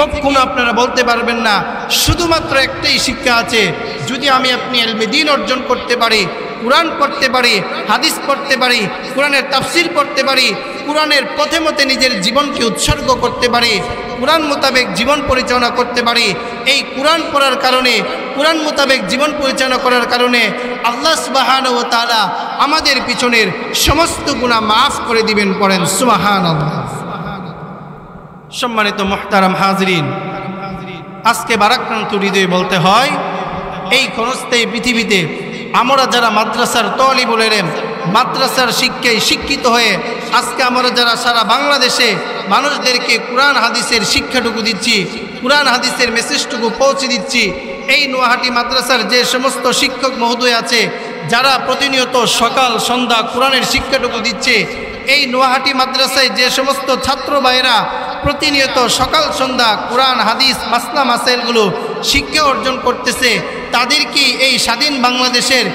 কখনো আপনারা বলতে পারবেন না। শুধুমাত্র একটাই শিক্ষা আছে, যদি আমি আপনি ইলমে দ্বীন অর্জন করতে পারি, কোরআন পড়তে পারি, হাদিস পড়তে পারি, কোরআনের তাফসির পড়তে পারি, কোরআনের পথে মতে নিজের জীবনকে উৎসর্গ করতে পারি, কোরআন মোতাবেক জীবন পরিচালনা করতে পারি, এই কোরআন পড়ার কারণে, কোরআন মোতাবেক জীবন পরিচালনা করার কারণে আল্লাহ সুবহানাহু ওয়া তাআলা আমাদের পিছনের সমস্ত গুনাহ মাফ করে দিবেন। পড়েন সুবহানাল্লাহ। সম্মানিত মুহতারাম হাজরিন, আজকে ভারাক্রান্ত হৃদয়ে বলতে হয়, এই ক্ষণস্থায়ী পৃথিবীতে আমরা যারা মাদ্রাসার তালিবুল ইলম, মাদ্রাসার শিক্ষায় শিক্ষিত হয়ে আজকে আমরা যারা সারা বাংলাদেশে মানুষদেরকে কোরআন হাদিসের শিক্ষাটুকু দিচ্ছি, কোরআন হাদিসের মেসেজটুকু পৌঁছে দিচ্ছি, এই নোয়াহাটি মাদ্রাসার যে সমস্ত শিক্ষক মহোদয় আছে যারা প্রতিনিয়ত সকাল সন্ধ্যা কোরআনের শিক্ষাটুকু দিচ্ছে, এই নোয়াহাটি মাদ্রাসায় যে সমস্ত ছাত্র ভাইয়েরা প্রতিনিয়ত সকাল সন্ধ্যা কোরআন হাদিস মাসলা মাসাইলগুলো শিক্ষা অর্জন করতেছে, তাদেরকে এই স্বাধীন বাংলাদেশের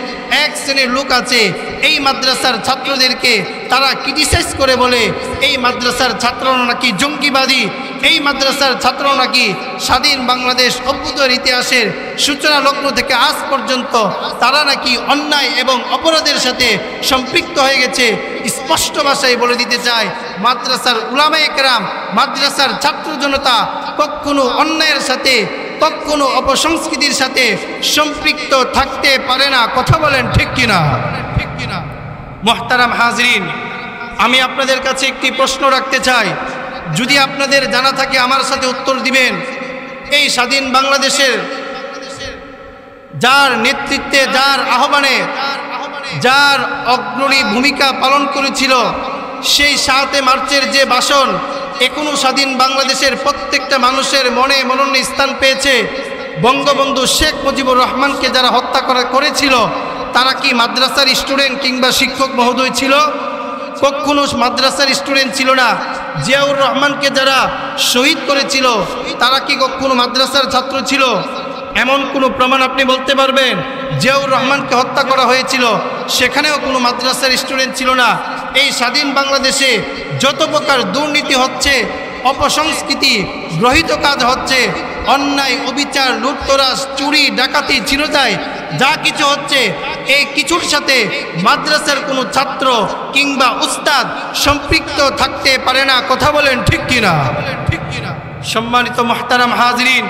এক শ্রেণীর লোক আছে এই মাদ্রাসার ছাত্রদেরকে তারা ক্রিটিসাইজ করে বলে এই মাদ্রাসার ছাত্ররা নাকি জঙ্গিবাদী, এই মাদ্রাসার ছাত্ররা নাকি স্বাধীন বাংলাদেশ অভ্যুদয়ের ইতিহাসের সূচনা লগ্ন থেকে আজ পর্যন্ত তারা নাকি অন্যায় এবং অপরাধের সাথে সম্পৃক্ত হয়ে গেছে। স্পষ্ট ভাষায় বলে দিতে চায়, মাদ্রাসার উলামায়ে কেরাম, মাদ্রাসার ছাত্র জনতা কখনো অন্যায়ের সাথে, কখনো অপসংস্কৃতির সাথে সম্পৃক্ত থাকতে পারে না। কথা বলেন ঠিক কিনা? মুহতারাম হাজরিন, আমি আপনাদের কাছে একটি প্রশ্ন রাখতে চাই, যদি আপনাদের জানা থাকে আমার সাথে উত্তর দিবেন। এই স্বাধীন বাংলাদেশের যার নেতৃত্বে, যার আহ্বানে, যার অগ্রণী ভূমিকা পালন করেছিল, সেই 7 মার্চের যে ভাষণ এখনো স্বাধীন বাংলাদেশের প্রত্যেকটা মানুষের মনে মননে স্থান পেয়েছে। বঙ্গবন্ধু শেখ মুজিবুর রহমানকে যারা হত্যা করেছিল তারা কি মাদ্রাসার স্টুডেন্ট কিংবা শিক্ষক মহোদয় ছিল? কখনো মাদ্রাসার স্টুডেন্ট ছিল না। জিয়াউর রহমানকে যারা শহীদ করেছিল তারা কি কখনো মাদ্রাসার ছাত্র ছিল? এমন কোনো প্রমাণ আপনি বলতে পারবেন? জিয়াউর রহমানকে হত্যা করা হয়েছিল, সেখানেও কোনো মাদ্রাসার স্টুডেন্ট ছিল না। এই স্বাধীন বাংলাদেশে যত প্রকার দুর্নীতি হচ্ছে, অপসংস্কৃতি গ্রহিত কাজ হচ্ছে, অন্যায় অবিচার লুটতরাজ চুরি ডাকাতি ছিনতাই যা কিছু হচ্ছে, এই কিছুর সাথে মাদ্রাসার কোনো ছাত্র কিংবা উস্তাদ সম্পৃক্ত থাকতে পারে না। কথা বলেন ঠিক কিনা? সম্মানিত মুহতারাম হাজরিন,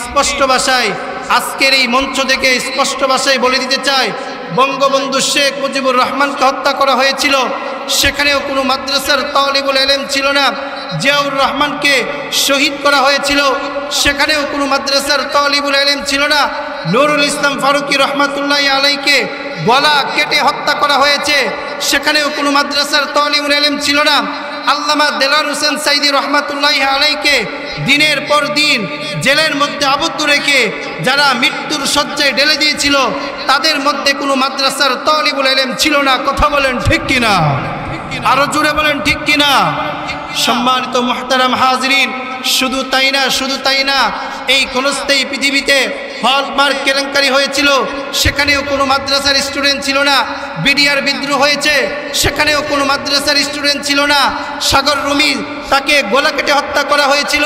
স্পষ্ট ভাষায় আজকের এই মঞ্চ থেকে স্পষ্ট ভাষায় বলে দিতে চাই, বঙ্গবন্ধু শেখ মুজিবুর রহমানকে হত্যা করা হয়েছিল, সেখানেও কোনো মাদ্রাসার তালিবুল ইলম ছিল না। জিয়াউর রহমানকে শহীদ করা হয়েছিল, সেখানেও কোনো মাদ্রাসার তালিবুল ইলম ছিল না। নুরুল ইসলাম ফারুকী রহমাতুল্লাহি আলাইহিকে গলা কেটে হত্যা করা হয়েছে, সেখানেও কোনো মাদ্রাসার তালিবুল ইলম ছিল না। আল্লামা দেলার হোসেন সাইদি রহমাতুল্লাহি আলাইহিকে দিনের পর দিন জেলের মধ্যে আবদ্ধ রেখে যারা মৃত্যুর শয্যায় ঢেলে দিয়েছিল তাদের মধ্যে কোনো মাদ্রাসার তালিবুল ইলম ছিল না। কথা বলেন ঠিক কিনা? আরো জোরে বলেন ঠিক কিনা? সম্মানিত মুহতারাম হাজরিন, শুধু তাই না, শুধু তাই না, এই ক্ষণস্থায়ী পৃথিবীতে হলমার্ক কেলেঙ্কারি হয়েছিল, সেখানেও কোনো মাদ্রাসার স্টুডেন্ট ছিল না। বিডিআর বিদ্রোহ হয়েছে, সেখানেও কোনো মাদ্রাসার স্টুডেন্ট ছিল না। সাগর রুমি তাকে গলা কেটে হত্যা করা হয়েছিল,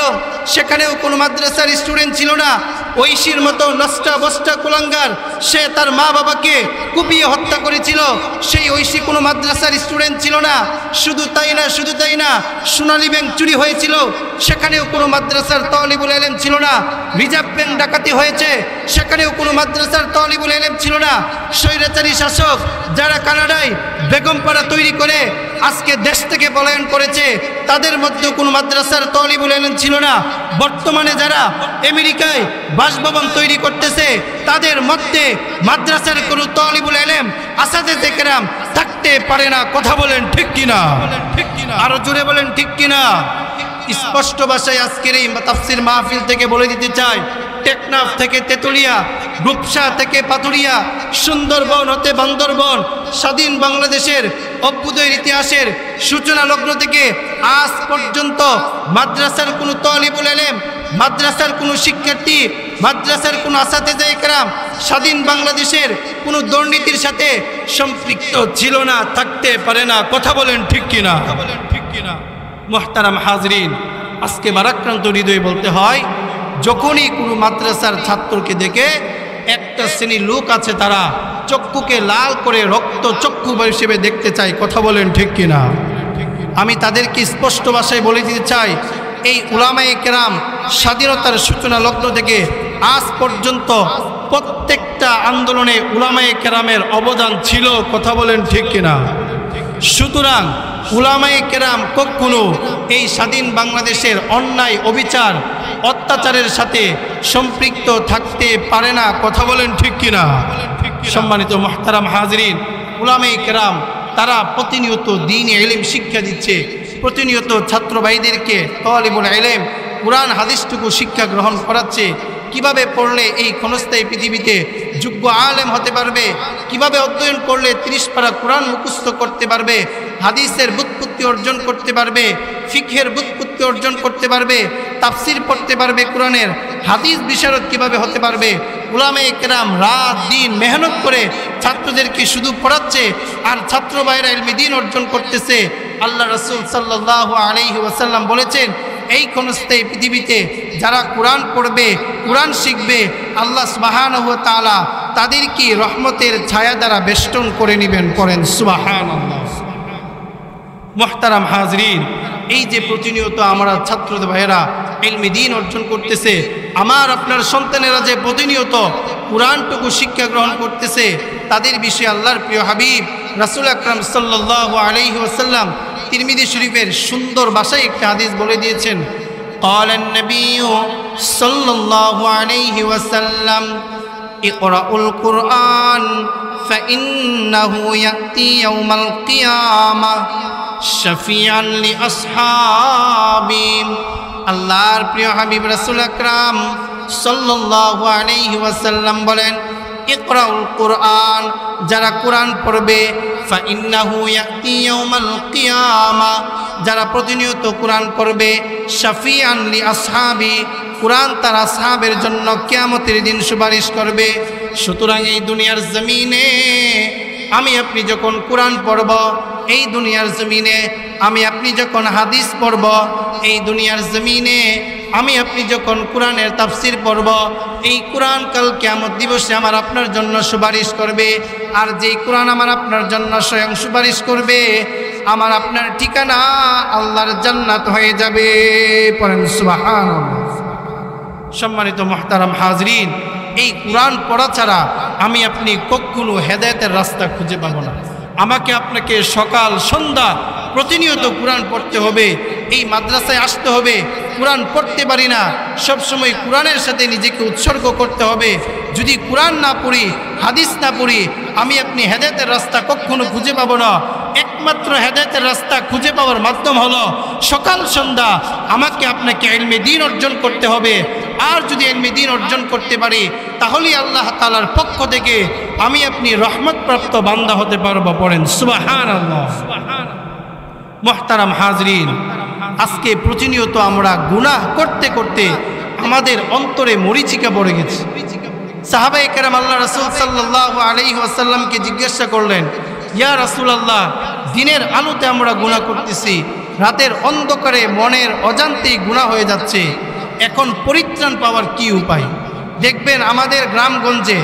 সেখানেও কোনো মাদ্রাসার স্টুডেন্ট ছিল না। ঐশীর মতো নষ্টা বস্তা কুলাঙ্গার, সে তার মা বাবাকে কুপিয়ে হত্যা করেছিল, সেই ঐশী কোনো মাদ্রাসার স্টুডেন্ট ছিল না। শুধু তাই না, শুধু তাই না, সোনালী ব্যাংক চুরি হয়েছিল, সেখানেও কোনো মাদ্রাসার তালিবুল ইলম ছিল না। রিজার্ভ ব্যাংক ডাকাতি হয়েছে, সেখানেও কোনো মাদ্রাসার তালিবুল ইলম ছিল না। স্বৈরাচারী শাসক যারা কানাডায় বেগমপাড়া তৈরি করে আজকে দেশ থেকে পলায়ন করেছে, তাদের মধ্যে কোনো মাদ্রাসার তালিবুল ইলম ছিল না। বর্তমানে যারা আমেরিকায় বাসভবন তৈরি করতেছে, তাদের মধ্যে মাদ্রাসার কোনো তালিবুল ইলম আসাদে কেরাম থাকতে পারে না। কথা বলেন ঠিক কিনা? আরো জোরে বলেন ঠিক কিনা? স্পষ্ট ভাষায় আজকের এই তাফসীর মাহফিল থেকে বলে দিতে চাই, টেকনাফ থেকে তেতুলিয়া, রূপসা থেকে পাথুরিয়া, সুন্দরবন হতে বান্দরবন, স্বাধীন বাংলাদেশের অভ্যুদয়ের ইতিহাসের সূচনা লগ্ন থেকে আজ পর্যন্ত মাদ্রাসার কোনো তালিবুল ইলম, মাদ্রাসার কোনো শিক্ষার্থী, মাদ্রাসার কোনো আসাতেজায়ে কেরাম স্বাধীন বাংলাদেশের কোনো দুর্নীতির সাথে সম্পৃক্ত ছিল না, থাকতে পারে না। কথা বলেন ঠিক কিনা? মুহতারাম হাজরিন, আজকে ভারাক্রান্ত হৃদয়ে বলতে হয়, যখনই কোনো মাদ্রাসার ছাত্রকে দেখে একটা শ্রেণীর লোক আছে তারা চক্ষুকে লাল করে রক্ত চক্ষু হিসেবে দেখতে চায়। কথা বলেন ঠিক কিনা? আমি তাদেরকে স্পষ্ট ভাষায় বলে দিতে চাই, এই উলামায়ে কেরাম স্বাধীনতার সূচনা লগ্ন থেকে আজ পর্যন্ত প্রত্যেকটা আন্দোলনে উলামায়ে কেরামের অবদান ছিল। কথা বলেন ঠিক কিনা? সুতরাং উলামায়ে কেরাম কখনো এই স্বাধীন বাংলাদেশের অন্যায় অবিচার অত্যাচারের সাথে সম্পৃক্ত থাকতে পারে না। কথা বলেন ঠিক কিনা? সম্মানিত মুহতারাম হাজরিন, উলামায়ে কেরাম তারা প্রতিনিয়ত দ্বীনি ইলম শিক্ষা দিচ্ছে, প্রতিনিয়ত ছাত্র ভাইদেরকে তালিবুল ইলম কুরআন হাদিসটুকু শিক্ষা গ্রহণ করাচ্ছে। কিভাবে পড়লে এই ক্ষণস্থায়ী পৃথিবীতে যোগ্য আলেম হতে পারবে, কিভাবে অধ্যয়ন করলে 30 পারা কুরআন মুখস্থ করতে পারবে, হাদিসের ব্যুৎপত্তি অর্জন করতে পারবে, ফিকহের ব্যুৎপত্তি অর্জন করতে পারবে, তাফসির পড়তে পারবে, কুরআনের হাদিস বিশারদ কিভাবে হতে পারবে। উলামায়ে কেরাম রাত দিন মেহনত করে ছাত্রদেরকে শুধু পড়াচ্ছে, আর ছাত্র ভাইরা ইলমে দ্বীন অর্জন করতেছে। আল্লাহ রাসূল সাল্লাল্লাহু আলাইহি ওয়াসাল্লাম বলেছেন, এই ক্ষণস্থায়ী পৃথিবীতে যারা কুরআন পড়বে, কুরআন শিখবে, আল্লাহ সুবহানাহু ওয়া তাআলা তাদেরকে রহমতের ছায়া দ্বারা বেষ্টন করে নেবেন। পড়েন সুবহানাল্লাহ। মুহতারাম হাজরিন, এই যে প্রতিনিয়ত আমরা ছাত্র ভাইয়েরা ইলমে দ্বীন অর্জন করতেছে, আমার আপনার সন্তানেরা যে প্রতিনিয়ত কুরআনটুকু শিক্ষা গ্রহণ করতেছে, তাদের বিষয়ে আল্লাহর প্রিয় হাবিব রাসূল আকরাম সাল্লাল্লাহু আলাইহি ওয়াসাল্লাম তিরমিজি শরীফের সুন্দর ভাষায় একটা হাদিস বলে দিয়েছেন। ক্বালান নবিয়্যু সাল্লাল্লাহু আলাইহি ওয়াসাল্লাম ইকরাউল কুরআন ফাইন্নাহু ইয়াতি ইয়াউমাল কিয়ামাহ শাফিআন লিআসহাবি। আল্লাহর প্রিয় হাবিব রাসূল আকরাম সাল্লাল্লাহু আলাইহি ওয়াসাল্লাম বলেন, ইকরাউল কুরআন, যারা কুরআন পড়বে, ফাইন্নাহু ইয়াতি ইয়াউমাল কিয়ামাহ, যারা প্রতিনিয়ত কুরআন পড়বে, শাফিআন লিআসহাবি, কুরআন তার আসহাবের জন্য কিয়ামতের দিন সুপারিশ করবে। সুতরাং এই দুনিয়ার জমিনে আমি আপনি যখন কুরআন পড়ব, এই দুনিয়ার জমিনে আমি আপনি যখন হাদিস পড়ব, এই দুনিয়ার জমিনে আমি আপনি যখন কুরআনের তাফসির পড়ব, এই কুরআন কাল কিয়ামত দিবসে আমার আপনার জন্য সুপারিশ করবে। আর যেই কুরআন আমার আপনার জন্য স্বয়ং সুপারিশ করবে, আমার আপনার ঠিকানা আল্লাহর জান্নাত হয়ে যাবে। পড়েন সুবহানাল্লাহ। সম্মানিত মুহতারাম হাজরিন, এই কুরআন পড়া ছাড়া আমি আপনি কখনো হেদায়েতের রাস্তা খুঁজে পাবো না। আমাকে আপনাকে সকাল সন্ধ্যা প্রতিনিয়ত কুরআন পড়তে হবে, এই মাদ্রাসায় আসতে হবে। কুরআন পড়তে পারি না, সবসময় কুরআনের সাথে নিজেকে উৎসর্গ করতে হবে। যদি কুরআন না পড়ি, হাদিস না পড়ি, আমি আপনি হেদায়েতের রাস্তা কখনো খুঁজে পাবো না। একমাত্র হেদায়েতের রাস্তা খুঁজে পাওয়ার মাধ্যম হলো সকাল সন্ধ্যা আমাকে আপনাকে ইলমে দ্বীন অর্জন করতে হবে। আর যদি ইলমে দ্বীন অর্জন করতে পারি, তাহলেই আল্লাহ তাআলার পক্ষ থেকে আমি আপনি রহমতপ্রাপ্ত বান্দা হতে পারবো। পড়েন সুবহানাল্লাহ। মুহতারাম হাজরিন, আজকে প্রতিনিয়ত আমরা গুনাহ করতে করতে আমাদের অন্তরে মরিচিকা পড়ে গেছে। সাহাবায়ে কেরাম আল্লাহ রাসূল সাল্লাল্লাহু আলাইহি ওয়াসাল্লামকে জিজ্ঞাসা করলেন, ইয়া রাসূলুল্লাহ, দিনের আলোতে আমরা গুনাহ করতেছি, রাতের অন্ধকারে মনের অজান্তেই গুনাহ হয়ে যাচ্ছে, এখন পরিত্রাণ পাওয়ার কি উপায়? দেখবেন আমাদের গ্রামগঞ্জে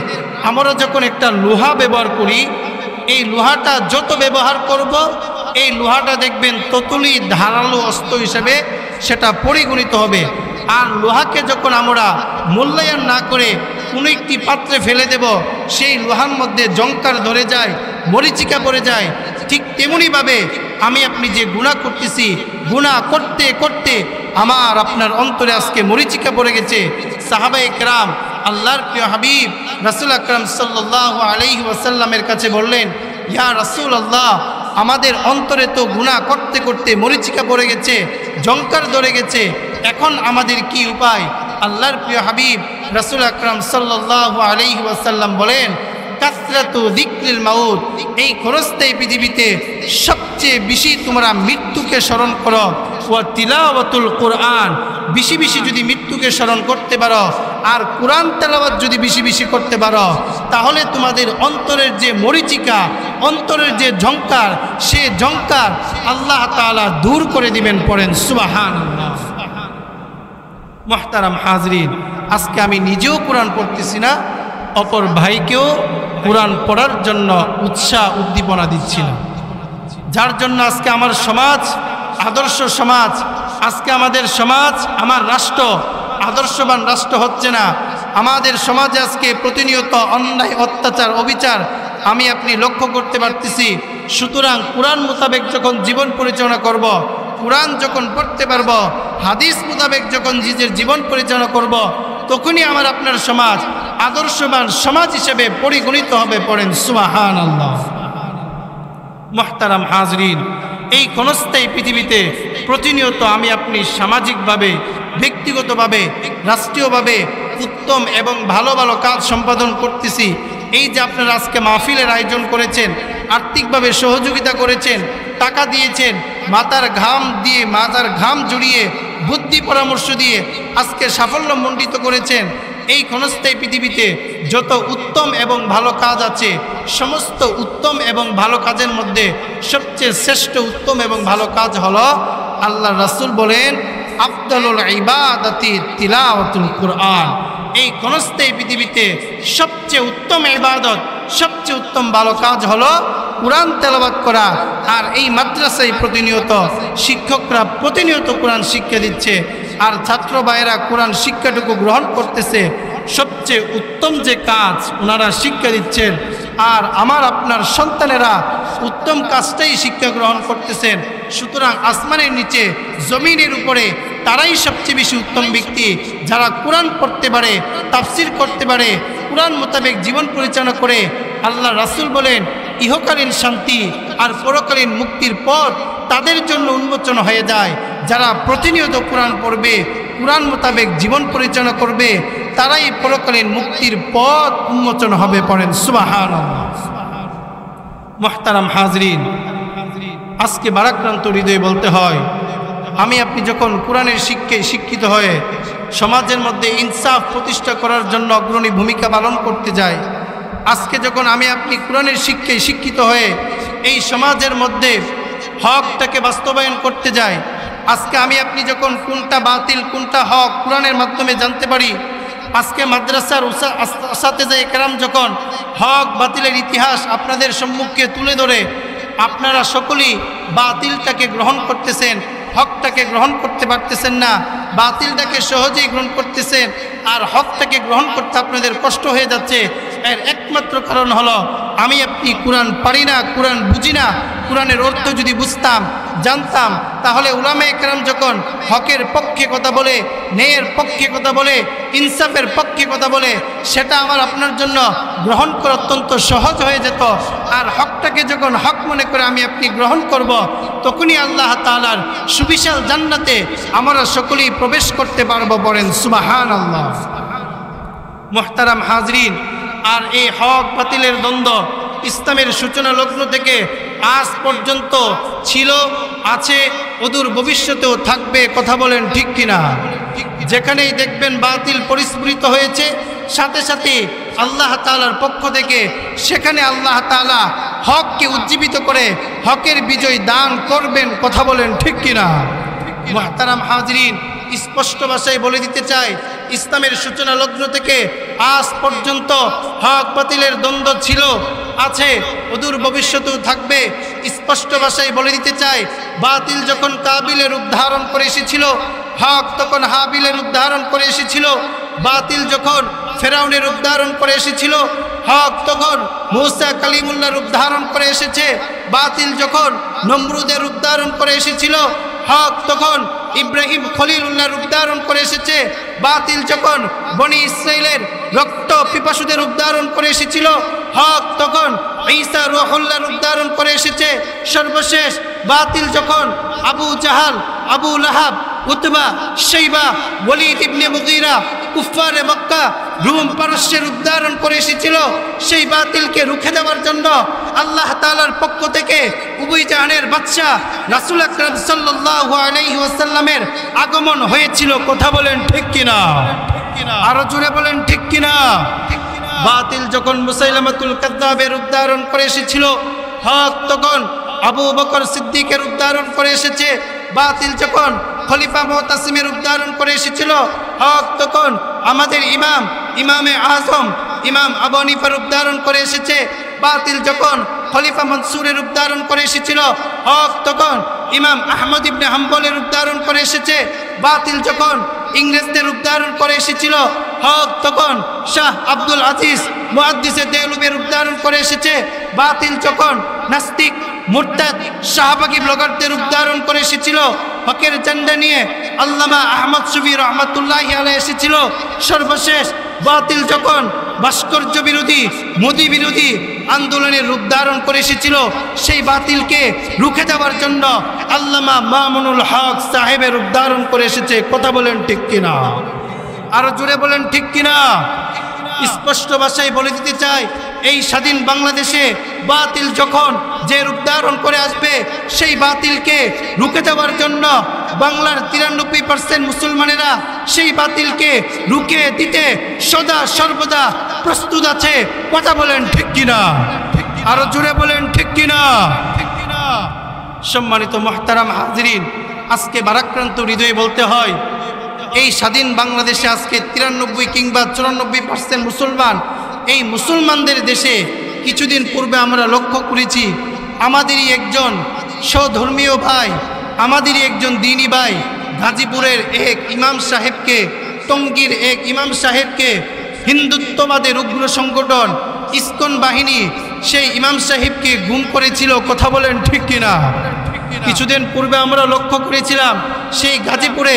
আমরা যখন একটা লোহা ব্যবহার করি, এই লোহাটা যত ব্যবহার করব, এই লোহাটা দেখবেন ততই ধারালো অস্ত্র হিসেবে সেটা পরিগণিত হবে। আর লোহাকে যখন আমরা মূল্যায়ন না করে কোনো একটি পাত্রে ফেলে দেব, সেই লোহার মধ্যে জংকার ধরে যায়, মরিচিকা পড়ে যায়। ঠিক তেমনিভাবে আমি আপনি যে গুনাহ করতেছি, গুনাহ করতে করতে আমার আপনার অন্তরে আজকে মরিচিকা পড়ে গেছে। সাহাবায়ে কেরাম আল্লাহর প্রিয় হাবিব রাসূল আকরাম সাল্লাল্লাহু আলাইহি ওয়াসাল্লামের কাছে বললেন, ইয়া রাসূলুল্লাহ, আমাদের অন্তরে তো গুনাহ করতে করতে মরিচিকা পড়ে গেছে, জংকার ধরে গেছে, এখন আমাদের কি উপায়? আল্লাহর প্রিয় হাবিব রাসূল আকরাম সাল্লাল্লাহু আলাইহি ওয়াসাল্লাম বলেন, কাসরাতু যিকরিল মাউত, এই ক্ষণস্থায়ী পৃথিবীতে সবচেয়ে বেশি তোমরা মৃত্যুকে স্মরণ করো। ওয়া তিলাওয়াতুল কুরআন, বেশি বেশি যদি মৃত্যুকে স্মরণ করতে পারো আর কুরআন তেলাওয়াত যদি বেশি বেশি করতে পারো, তাহলে তোমাদের অন্তরের যে মরিচিকা, অন্তরের যে ঝংকার, সে ঝংকার আল্লাহ তাআলা দূর করে দিবেন। পড়েন সুবহানাল্লাহ। মুহতারাম হাজরিন, আজকে আমি নিজেও কুরআন পড়তেছি না, অপর ভাইকেও কুরআন পড়ার জন্য উৎসাহ উদ্দীপনা দিচ্ছিলাম, যার জন্য আজকে আমার সমাজ আদর্শ সমাজ। আজকে আমাদের সমাজ, আমার রাষ্ট্র আদর্শবান রাষ্ট্র হচ্ছে না। আমাদের সমাজে আজকে প্রতিনিয়ত অন্যায়, অত্যাচার, অবিচার আমি আপনি লক্ষ্য করতে পারতেছি। সুতরাং কোরআন মোতাবেক যখন জীবন পরিচালনা করব, কোরআন যখন পড়তে পারব, হাদিস মোতাবেক যখন নিজের জীবন পরিচালনা করব, তখনই আমার আপনার সমাজ আদর্শবান সমাজ হিসেবে পরিগণিত হবে। পড়েন সুবহানাল্লাহ। মুহতারাম হাজরিন, এই ক্ষণস্থায়ী পৃথিবীতে প্রতিনিয়ত আমি আপনি সামাজিকভাবে, ব্যক্তিগতভাবে, রাষ্ট্রীয়ভাবে উত্তম এবং ভালো ভালো কাজ সম্পাদন করতেছি। এই যে আপনারা আজকে মাহফিলের আয়োজন করেছেন, আর্থিকভাবে সহযোগিতা করেছেন, টাকা দিয়েছেন, মাথার ঘাম জড়িয়ে, বুদ্ধি পরামর্শ দিয়ে আজকে সাফল্য মণ্ডিত করেছেন। এই ক্ষণস্থায়ী পৃথিবীতে যত উত্তম এবং ভালো কাজ আছে, সমস্ত উত্তম এবং ভালো কাজের মধ্যে সবচেয়ে শ্রেষ্ঠ উত্তম এবং ভালো কাজ হলো, আল্লাহ রাসূল বলেন, আফদালুল ইবাদাতি তিলাওয়াতুল কুরআন। এই ক্ষণস্থায়ী পৃথিবীতে সবচেয়ে উত্তম ইবাদত, সবচেয়ে উত্তম ভালো কাজ হলো কোরআন তেলাওয়াত করা। আর এই মাদ্রাসায় প্রতিনিয়ত শিক্ষকরা প্রতিনিয়ত কোরআন শিক্ষা দিচ্ছে, আর ছাত্র ভাইয়েরা কোরআন শিক্ষাটুকু গ্রহণ করতেছে। সবচেয়ে উত্তম যে কাজ ওনারা শিক্ষা দিচ্ছেন, আর আমার আপনার সন্তানেরা উত্তম কাজটাই শিক্ষা গ্রহণ করতেছেন। সুতরাং আসমানের নিচে, জমিনের উপরে তারাই সবচেয়ে বেশি উত্তম ব্যক্তি, যারা কোরআন পড়তে পারে, তাফসির করতে পারে, কোরআন মোতাবেক জীবন পরিচালনা করে। আল্লাহ রাসূল বলেন, ইহকালীন শান্তি আর পরকালীন মুক্তির পথ তাদের জন্য উন্মোচন হয়ে যায়। যারা প্রতিনিয়ত কোরআন পড়বে, কোরআন মোতাবেক জীবন পরিচালনা করবে, তারাই পরকালীন মুক্তির পথ উন্মোচন হবে। পড়েন সুবহানাল্লাহ। মুহতারাম হাজরিন, আজকে ভারাক্রান্ত হৃদয়ে বলতে হয়, আমি আপনি যখন কোরআনের শিক্ষায় শিক্ষিত হয়ে সমাজের মধ্যে ইনসাফ প্রতিষ্ঠা করার জন্য অগ্রণী ভূমিকা পালন করতে যাই, আজকে যখন আমি আপনি কোরআনের শিক্ষায় শিক্ষিত হয়ে এই সমাজের মধ্যে হকটাকে বাস্তবায়ন করতে যাই, আজকে আমি আপনি যখন কোনটা বাতিল কোনটা হক কোরআনের মাধ্যমে জানতে পারি, আজকে মাদ্রাসার উস্তাদে কেরাম যখন হক বাতিলের ইতিহাস আপনাদের সম্মুখে তুলে ধরে, আপনারা সকলেই বাতিলটাকে গ্রহণ করতেছেন, হকটাকে গ্রহণ করতে পারতেছেন না, বাতিলটাকে সহজেই গ্রহণ করতেছেন, আর হকটাকে গ্রহণ করতে আপনাদের কষ্ট হয়ে যাচ্ছে। এর একমাত্র কারণ হলো আমি আপনি কোরআন পারি না, কোরআন বুঝি না। কোরআনের অর্থ যদি বুঝতাম, জানতাম, তাহলে উলামায়ে কেরাম যখন হকের পক্ষে কথা বলে, ন্যায়ের পক্ষে কথা বলে, ইনসাফের পক্ষে কথা বলে, সেটা আমার আপনার জন্য গ্রহণ করা অত্যন্ত সহজ হয়ে যেত। আর হকটাকে যখন হক মনে করে আমি আপনি গ্রহণ করব, তখনই আল্লাহ তাআলার সুবিশাল জান্নাতে আমরা সকলেই প্রবেশ করতে পারবো। বলেন সুবহানাল্লাহ। মুহতারাম হাজরিন, আর এই হক বাতিলের দ্বন্দ্ব ইসলামের সূচনা লগ্ন থেকে আজ পর্যন্ত ছিল, আছে, অদূর ভবিষ্যতেও থাকবে। কথা বলেন ঠিক কিনা? যেখানেই দেখবেন বাতিল পরিস্ফুরিত হয়েছে, সাথে সাথে আল্লাহ তাআলার পক্ষ থেকে সেখানে আল্লাহ তাআলা হককে উজ্জীবিত করে হকের বিজয় দান করবেন। কথা বলেন ঠিক কিনা? মুহতারাম হাজরিন, স্পষ্ট ভাষায় বলে দিতে চাই, ইসলামের সূচনা লগ্ন থেকে আজ পর্যন্ত হক বাতিলের দ্বন্দ্ব ছিল, আছে, অদূর ভবিষ্যতেও থাকবে। স্পষ্ট ভাষায় বলে দিতে চাই, বাতিল যখন কাবিলের রূপ ধারণ করে এসেছিল, হক তখন হাবিলের রূপ ধারণ করে এসেছিল। বাতিল যখন ফেরাউনের রূপ ধারণ করে এসেছিল, হক তখন মূসা কালিমুল্লাহর রূপ ধারণ করে এসেছে। বাতিল যখন নমরুদের রূপ ধারণ করে এসেছিল, হক তখন ইব্রাহিম খলিলুল্লাহর রূপ ধারণ করে এসেছে। বাতিল যখন বনি ইসরাইলের রক্ত পিপাসুদের রূপ ধারণ করে এসেছিল, হক তখন ঈসা রূহুল্লাহর রূপ ধারণ করে এসেছে। সর্বশেষ বাতিল যখন আবু জাহাল, আবু লাহাব, উতবা, শাইবা, ওয়ালিদ ইবনে মুগীরা, কুফফারে মক্কা, রুম পারস্যের রূপ ধারণ করে এসেছিল, সেই বাতিলকে রুখে দেওয়ার জন্য আল্লাহ তাআলার পক্ষ থেকে উভয় জাহানের বাদশা রাসূল আকরাম সাল্লাল্লাহু আলাইহি ওয়াসাল্লামের আগমন হয়েছিল। কথা বলেন ঠিক কিনা? আরো জোরে বলেন ঠিক কিনা? বাতিল যখন মুসাইলামাতুল কাযযাবের রূপ ধারণ করে এসেছিল, হক তখন আবু বকর সিদ্দিকের রূপ ধারণ করে এসেছে। বাতিল যখন খলিফা মুতাসিমের রূপ ধারণ করে এসেছিল, হক তখন আমাদের ইমামে আজম ইমাম আবু হানিফার রূপ ধারণ করে এসেছে। বাতিল যখন খলিফা মনসুরের রূপ ধারণ করে এসেছিল, হক তখন ইমাম আহমদ ইবনে হাম্বলের রূপ ধারণ করে এসেছে। বাতিল যখন ইংরেজদের রূপ ধারণ করে এসেছিল, হক তখন শাহ আব্দুল আজিজ মুহাদ্দিসে দেওলভীর রূপ ধারণ করে এসেছে। বাতিল যখন নাস্তিক মুরতাদ শাহবাগী ব্লগারদের রূপ ধারণ করে এসেছিল, হকের ঝান্ডা নিয়ে আল্লামা আহমদ শফি রহমাতুল্লাহি আলাইহি এসেছিল। সর্বশেষ বাতিল যখন ভাস্কর্য বিরোধী মোদি বিরোধী আন্দোলনের রূপ ধারণ করে এসেছিল, সেই বাতিলকে রুখে দেওয়ার জন্য আল্লামা মামুনুল হক সাহেবের রূপ ধারণ করে এসেছে। কথা বলেন ঠিক কিনা? আরো জোরে বলেন ঠিক কিনা? স্পষ্ট ভাষায় বলে দিতে চাই, এই স্বাধীন বাংলাদেশে বাতিল যখন যে রূপ ধারণ করে আসবে, সেই বাতিলকে রুখে দেওয়ার জন্য বাংলার 93% মুসলমানেরা সেই বাতিলকে রুখে দিতে সদা সর্বদা প্রস্তুত আছে। কথা বলেন ঠিক কিনা? আরো জোরে বলেন ঠিক কিনা? সম্মানিত মুহতারাম হাজিরিন, আজকে ভারাক্রান্ত হৃদয়ে বলতে হয়, এই স্বাধীন বাংলাদেশে আজকে 93 কিংবা 94% মুসলমান। এই মুসলমানদের দেশে কিছুদিন পূর্বে আমরা লক্ষ্য করেছি, আমাদেরই একজন স্বধর্মীয় ভাই, আমাদেরই একজন দ্বীনী ভাই গাজীপুরের এক ইমাম সাহেবকে, টঙ্গীর এক ইমাম সাহেবকে হিন্দুত্ববাদের উগ্র সংগঠন ইসকন বাহিনী সেই ইমাম সাহেবকে গুম করেছিল। কথা বলেন ঠিক কিনা? কিছুদিন পূর্বে আমরা লক্ষ্য করেছিলাম, সেই গাজীপুরে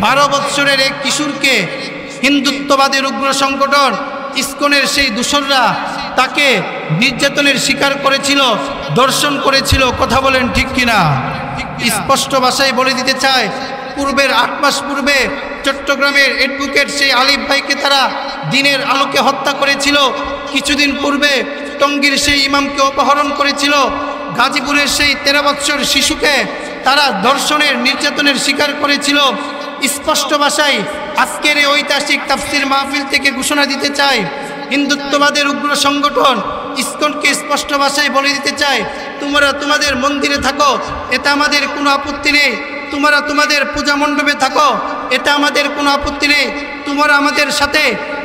12 বৎসরের এক কিশোরকে হিন্দুত্ববাদের উগ্র সংগঠন ইসকনের সেই দূষররা তাকে নির্যাতনের শিকার করেছিল, দর্শন করেছিল। কথা বলেন ঠিক কিনা? স্পষ্ট ভাষায় বলে দিতে চায়, পূর্বের 8 মাস পূর্বে চট্টগ্রামের অ্যাডভোকেট সেই আলিফ ভাইকে তারা দিনের আলোকে হত্যা করেছিল। কিছুদিন পূর্বে টঙ্গীর সেই ইমামকে অপহরণ করেছিল। গাজীপুরের সেই 13 বৎসর শিশুকে তারা ধর্ষণের নির্যাতনের শিকার করেছিল। স্পষ্ট ভাষায় আজকের এই ঐতিহাসিক তাফসির মাহফিল থেকে ঘোষণা দিতে চাই, হিন্দুত্ববাদের উগ্র সংগঠন ইসকনকে স্পষ্ট ভাষায় বলে দিতে চায়, তোমরা তোমাদের মন্দিরে থাকো, এটা আমাদের কোনো আপত্তি নেই। তোমরা তোমাদের পূজা মণ্ডপে থাকো, এটা আমাদের কোনো আপত্তি নেই। তোমরা আমাদের সাথে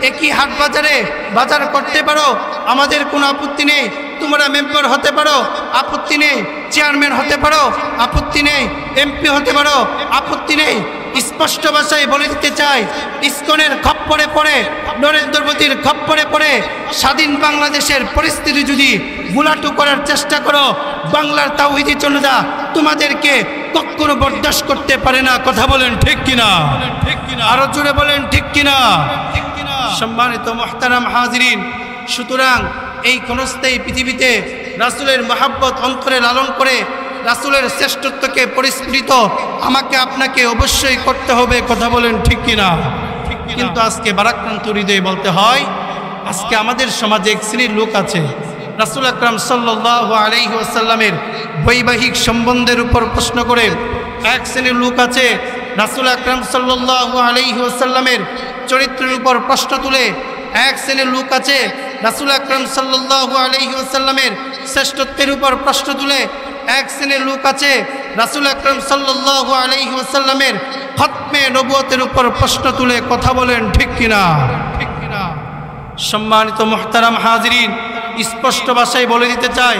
একই হাট বাজারে বাজার করতে পারো, আমাদের কোনো আপত্তি নেই। তোমরা মেম্বার হতে পারো, আপত্তি নেই। চেয়ারম্যান হতে পারো, আপত্তি নেই। এমপি হতে পারো, আপত্তি নেই। স্পষ্ট ভাষায় বলে দিতে চাই, ইসকনের খপ্পরে পড়ে, নরেন্দ্র মোদীর খপ্পরে পড়ে স্বাধীন বাংলাদেশের পরিস্থিতি যদি গুলাটু করার চেষ্টা করো, বাংলার তাওহীদি জনতা তোমাদেরকে কখনো বরদাস্ত করতে পারে না। কথা বলেন ঠিক কিনা? আরো জোরে বলেন ঠিক কিনা? সম্মানিত মুহতারাম হাজিরিন, সুতরাং এই ক্ষণস্থায়ী পৃথিবীতে রাসূলের মহাব্বত অন্তরে লালন করে রাসূলের শ্রেষ্ঠত্বকে পরিস্ফুটিত আমাকে আপনাকে অবশ্যই করতে হবে। কথা বলেন ঠিক কিনা? কিন্তু আজকে ভারাক্রান্ত হৃদয়ে বলতে হয়, আজকে আমাদের সমাজে এক শ্রেণীর লোক আছে, রাসূল আকরাম সাল্লাল্লাহু আলাইহি ওয়াসাল্লামের বৈবাহিক সম্বন্ধের উপর প্রশ্ন করে। এক শ্রেণীর লোক আছে রাসূল আকরাম সাল্লাল্লাহু আলাইহি ওয়াসাল্লামের চরিত্রের উপর প্রশ্ন তুলে। এক শ্রেণীর লোক আছে রাসূল আকরাম সাল্লাল্লাহু আলাইহি ওয়াসাল্লামের শ্রেষ্ঠত্বের উপর প্রশ্ন তুলে। এক শ্রেণীর লোক আছে রাসূল আকরাম সাল্লাল্লাহু আলাইহি ওয়াসাল্লামের খতমে নবুয়তের উপর প্রশ্ন তুলে। কথা বলেন ঠিক কিনা? সম্মানিত মুহতারাম হাজিরিন, স্পষ্ট ভাষায় বলে দিতে চাই,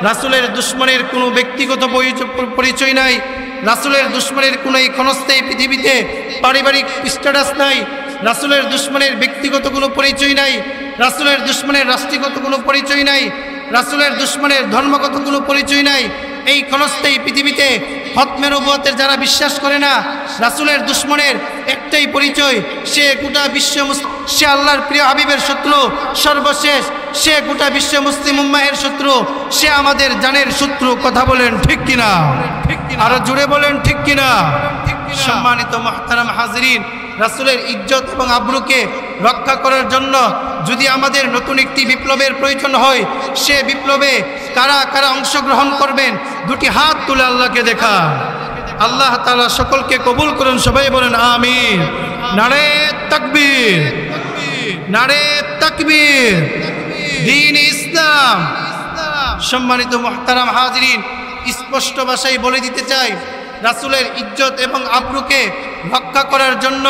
রাসূলের দুশমনের কোনো ব্যক্তিগত পরিচয় নাই। রাসূলের দুশমনের কোনো এই ক্ষণস্থায়ী পৃথিবীতে পারিবারিক স্ট্যাটাস নাই। রাসূলের দুশমনের ব্যক্তিগত কোনো পরিচয় নাই। রাসূলের দুশমনের রাষ্ট্রগত কোনো পরিচয় নাই। রাসূলের দুশমনের ধর্মগত কোনো পরিচয় নাই। এই ক্ষণস্থায়ী পৃথিবীতে খতমে নবুয়তের যারা বিশ্বাস করে না, রাসূলের দুশমনের একটাই পরিচয়, সে গোটা বিশ্ব সে আল্লাহর প্রিয় হাবিবের শত্রু। সর্বশেষ সে গোটা বিশ্ব মুসলিম উম্মাহের শত্রু, সে আমাদের জানের শত্রু। কথা বলেন ঠিক কিনা? আরো জোরে বলেন ঠিক কিনা? সম্মানিত মুহতারাম হাজিরিন, রাসূলের ইজ্জত এবং আবরুকে রক্ষা করার জন্য যদি আমাদের নতুন একটি বিপ্লবের প্রয়োজন হয়, সে বিপ্লবে কারা কারা অংশগ্রহণ করবেন দুটি হাত তুলে আল্লাহকে দেখা। আল্লাহ তাআলা সকলকে কবুল করুন। সবাই বলেন আমিন। নারে তাকবীর, নারে তাকবীর, দ্বীন ইসলাম। সম্মানিত মুহতারাম হাজিরিন, স্পষ্ট ভাষায় বলে দিতে চাই, রাসূলের ইজ্জত এবং আবরুকে রক্ষা করার জন্য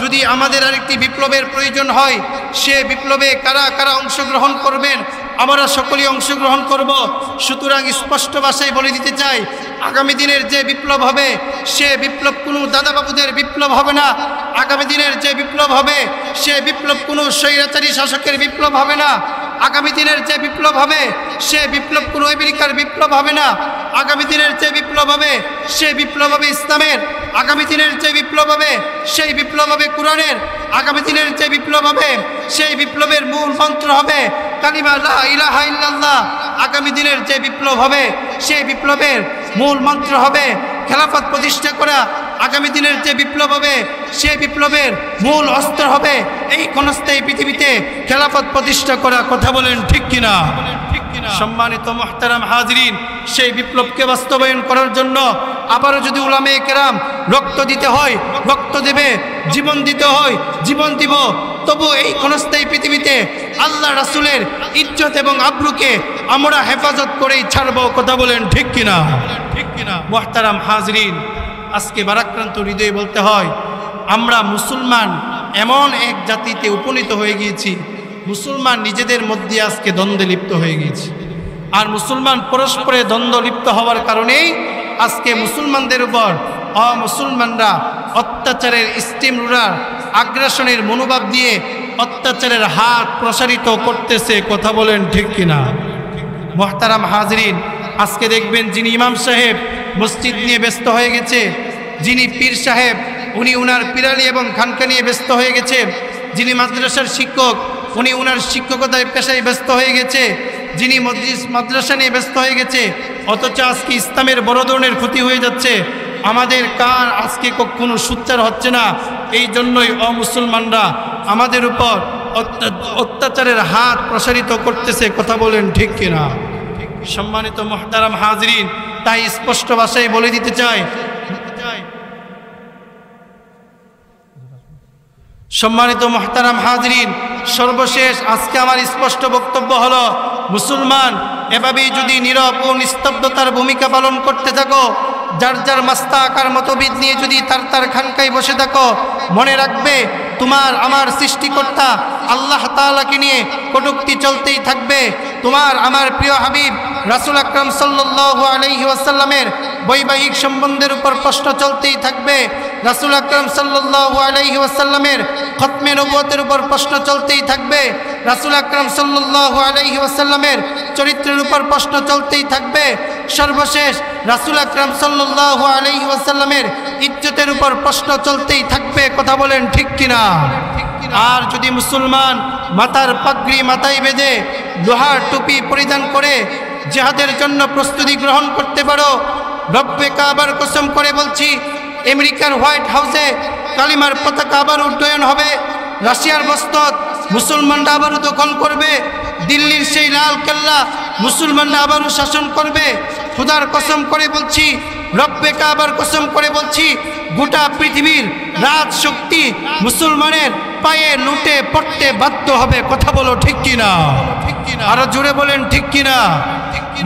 যদি আমাদের আরেকটি বিপ্লবের প্রয়োজন হয়, সে বিপ্লবে কারা কারা অংশগ্রহণ করবেন, আমরা সকলেই অংশগ্রহণ করব। সুতরাং স্পষ্ট ভাষায় বলে দিতে চাই, আগামী দিনের যে বিপ্লব হবে সে বিপ্লব কোনো দাদাবাবুদের বিপ্লব হবে না। আগামী দিনের যে বিপ্লব হবে সে বিপ্লব কোনো স্বৈরাচারী শাসকের বিপ্লব হবে না। আগামী দিনের যে বিপ্লব হবে সে বিপ্লব কোনো আমেরিকার বিপ্লব হবে না। আগামী দিনের যে বিপ্লব হবে সে বিপ্লব হবে ইসলামের। আগামী দিনের যে বিপ্লব হবে সেই বিপ্লব হবে কোরআনের। আগামী দিনের যে বিপ্লব হবে সেই বিপ্লবের মূল মন্ত্র হবে কালিমা লা ইলাহা ইল্লাল্লাহ। আগামী দিনের যে বিপ্লব হবে সেই বিপ্লবের মূল মন্ত্র হবে খেলাফত প্রতিষ্ঠা করা। আগামী দিনের যে বিপ্লব হবে সেই বিপ্লবের মূল অস্ত্র হবে এই ক্ষণস্থায়ী পৃথিবীতে খেলাফত প্রতিষ্ঠা করা। কথা বলেন ঠিক কিনা? সম্মানিত মুহতারাম হাজরিন, সেই বিপ্লবকে বাস্তবায়ন করার জন্য আবারও যদি উলামায়ে কেরাম রক্ত দিতে হয় রক্ত দেবে, জীবন দিতে হয় জীবন দিব, তবু এই ক্ষণস্থায়ী পৃথিবীতে আল্লাহ রাসূলের ইজ্জত এবং আবরুকে আমরা হেফাজত করেই ছাড়ব। কথা বলেন ঠিক কিনা? মুহতারাম হাজরিন, আজকে ভারাক্রান্ত হৃদয়ে বলতে হয়, আমরা মুসলমান এমন এক জাতিতে উপনীত হয়ে গিয়েছি, মুসলমান নিজেদের মধ্যে আজকে দ্বন্দ্বে লিপ্ত হয়ে গিয়েছে। আর মুসলমান পরস্পরে দ্বন্দ্ব লিপ্ত হওয়ার কারণেই আজকে মুসলমানদের উপর অমুসলমানরা অত্যাচারের স্টিম রুলার আগ্রাসনের মনোভাব দিয়ে অত্যাচারের হাত প্রসারিত করতেছে। কথা বলেন ঠিক কিনা? মুহতারাম হাজরিন, আজকে দেখবেন যিনি ইমাম সাহেব মসজিদ নিয়ে ব্যস্ত হয়ে গেছে, যিনি পীর সাহেব উনি উনার পিরালি এবং খানকা নিয়ে ব্যস্ত হয়ে গেছে, যিনি মাদ্রাসার শিক্ষক উনি উনার শিক্ষকতায় পেশায় ব্যস্ত হয়ে গেছে, যিনি মাদ্রাসা নিয়ে ব্যস্ত হয়ে গেছে, অথচ আজকে ইসলামের বড় ধরনের ক্ষতি হয়ে যাচ্ছে। আমাদের কান আজকে কখনো সুচ্চার হচ্ছে না। এই জন্যই অমুসলমানরা আমাদের উপর অত্যাচারের হাত প্রসারিত করতেছে। কথা বলেন ঠিক কিনা? সম্মানিত মুহতারাম হাজরিন, তাই স্পষ্ট ভাষায় বলে দিতে চাই, সম্মানিত মুহতারাম হাজরিন, সর্বশেষ আজকে আমার স্পষ্ট বক্তব্য হলো, মুসলমান এভাবেই যদি নীরব ও নিস্তব্ধতার ভূমিকা পালন করতে থাকো, যার যার মাস্তা আকার মতবিদ নিয়ে যদি তার খানকায় বসে থাকো, মনে রাখবে তোমার আমার সৃষ্টিকর্তা আল্লাহ তাআলাকে নিয়ে কটূক্তি চলতেই থাকবে। তোমার আমার প্রিয় হাবিব রাসূল আকরাম সাল্লাল্লাহু আলাইহি ওয়াসাল্লামের বৈবাহিক সম্বন্ধের উপর প্রশ্ন চলতেই থাকবে। রাসূল আকরাম সাল্লাল্লাহু আলাইহি ওয়াসাল্লামের খতমে নবুয়তের উপর প্রশ্ন চলতেই থাকবে। রাসূল আকরাম সাল্লাল্লাহু আলাইহি ওয়াসাল্লামের চরিত্রের উপর প্রশ্ন চলতেই থাকবে। সর্বশেষ রাসূল আকরাম সাল্লাল্লাহু আলাইহি ওয়াসাল্লামের ইজ্জতের উপর প্রশ্ন চলতেই থাকবে। কথা বলেন ঠিক কিনা? আর যদি মুসলমান মাথার পাগড়ি মাথায় বেঁধে লোহার টুপি পরিধান করে জিহাদের জন্য প্রস্তুতি গ্রহণ করতে পারো, রব্বে কাবার কসম করে বলছি, আমেরিকার হোয়াইট হাউসে কালিমার পতাকা আবার উড্ডয়ন হবে, রাশিয়ার বস্তত মুসলমানরা আবারও দখল করবে, দিল্লির সেই লাল কেল্লা মুসলমানরা আবারও শাসন করবে। খোদার কসম করে বলছি, রব্বে কাবার কসম করে বলছি, গোটা পৃথিবীর রাজ শক্তি মুসলমানের পায়ে লুটে পড়তে বাধ্য হবে। কথা বলো ঠিক কিনা? আরো জোরে বলেন ঠিক কিনা?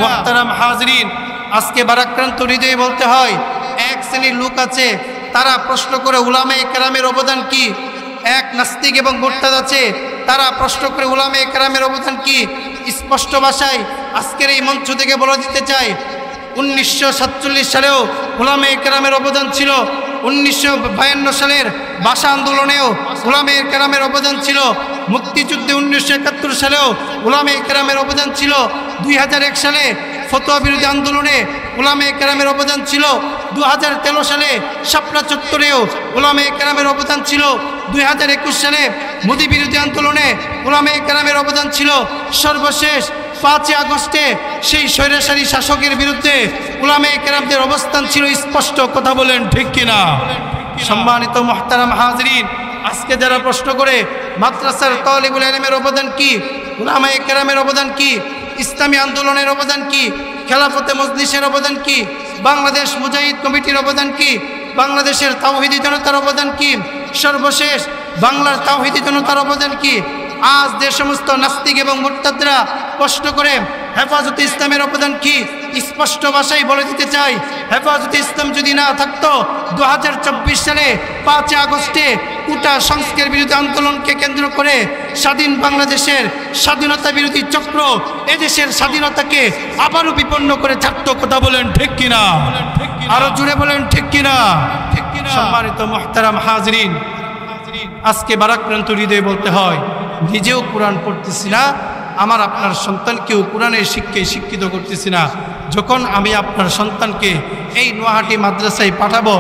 মুহতারাম হাজরিন, আজকে ভারাক্রান্ত হৃদয়ে বলতে হয়, এক শ্রেণীর লোক আছে তারা প্রশ্ন করে উলামায়ে কেরামের অবদান কি। এক নাস্তিক এবং মুরতাদ আছে, তারা প্রশ্ন করে উলামায়ে কেরামের অবদান কি। স্পষ্ট ভাষায় আজকের এই মঞ্চ থেকে বলে দিতে চাই, 1947 সালেও উলামায়ে কেরামের অবদান ছিল, 1952 সালের ভাষা আন্দোলনেও উলামায়ে কেরামের অবদান ছিল, মুক্তিযুদ্ধে 1971 সালেও উলামায়ে কেরামের অবদান ছিল, 2001 সালে ফতোয়া বিরোধী আন্দোলনে উলামায়ে কেরামের অবদান ছিল, 2013 সালে শাপলা চত্বরেও উলামায়ে কেরামের অবদান ছিল, 2021 সালে মোদি বিরোধী আন্দোলনে উলামায়ে কেরামের অবদান ছিল, সর্বশেষ 5 আগস্টে সেই স্বৈরাচারী শাসকের বিরুদ্ধে উলামায়ে কেরামদের অবস্থান ছিল স্পষ্ট। কথা বলেন ঠিক কিনা? সম্মানিত মুহতারাম হাজরিন, আজকে যারা প্রশ্ন করে মাদ্রাসার তালিবুল ইলমের অবদান কি, উলামায়ে কেরামের অবদান কি, ইসলামী আন্দোলনের অবদান কি, খেলাফতে মজলিসের অবদান কি, বাংলাদেশ মুজাহিদ কমিটির অবদান কি, বাংলাদেশের তাওহীদি জনতার অবদান কি, সর্বশেষ বাংলার তাওহীদি জনতার অবদান কি, আজ যে সমস্ত নাস্তিক এবং মুরতাদরা প্রশ্ন করে হেফাজতে ইসলামের অবদান কি, স্পষ্ট ভাষায় বলে দিতে চাই, হেফাজতে ইসলাম যদি না থাকতো 2024 সালে 5 আগস্টে কোটা সংস্কার বিরোধী আন্দোলনকে কেন্দ্র করে স্বাধীন বাংলাদেশের স্বাধীনতা বিরোধী চক্র এদেশের স্বাধীনতাকে আবারও বিপন্ন করে ছাড়তো। কথা বলেন ঠিক কিনা? আরো জোরে বলেন ঠিক কিনা? সম্মানিত মুহতারাম হাজরিন, আজকে বারাক্রান্ত হৃদয়ে বলতে হয়, নিজেও কোরআন পড়তেছি না, আমার আপনার সন্তানকেও কোরআনের শিক্ষায় শিক্ষিত করতেছি না। যখন আমি আপনার সন্তানকে এই নোয়াহাটি মাদ্রাসায় পাঠাবো,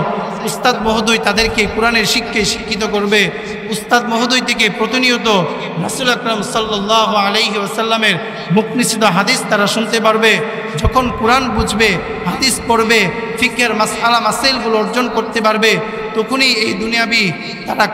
উস্তাদ মহোদয় তাদেরকে কোরআনের শিক্ষায় শিক্ষিত করবে। উস্তাদ মহোদয় থেকে প্রতিনিয়ত রাসূল আকরাম সাল্লাল্লাহু আলাইহি ওয়াসাল্লামের মুখনিসৃত হাদিস তারা শুনতে পারবে। যখন কোরআন বুঝবে, হাদিস পড়বে, ফিকহের মাসআলা মাসাইলগুলো অর্জন করতে পারবে, তখনই এই দুনিয়াবি তারা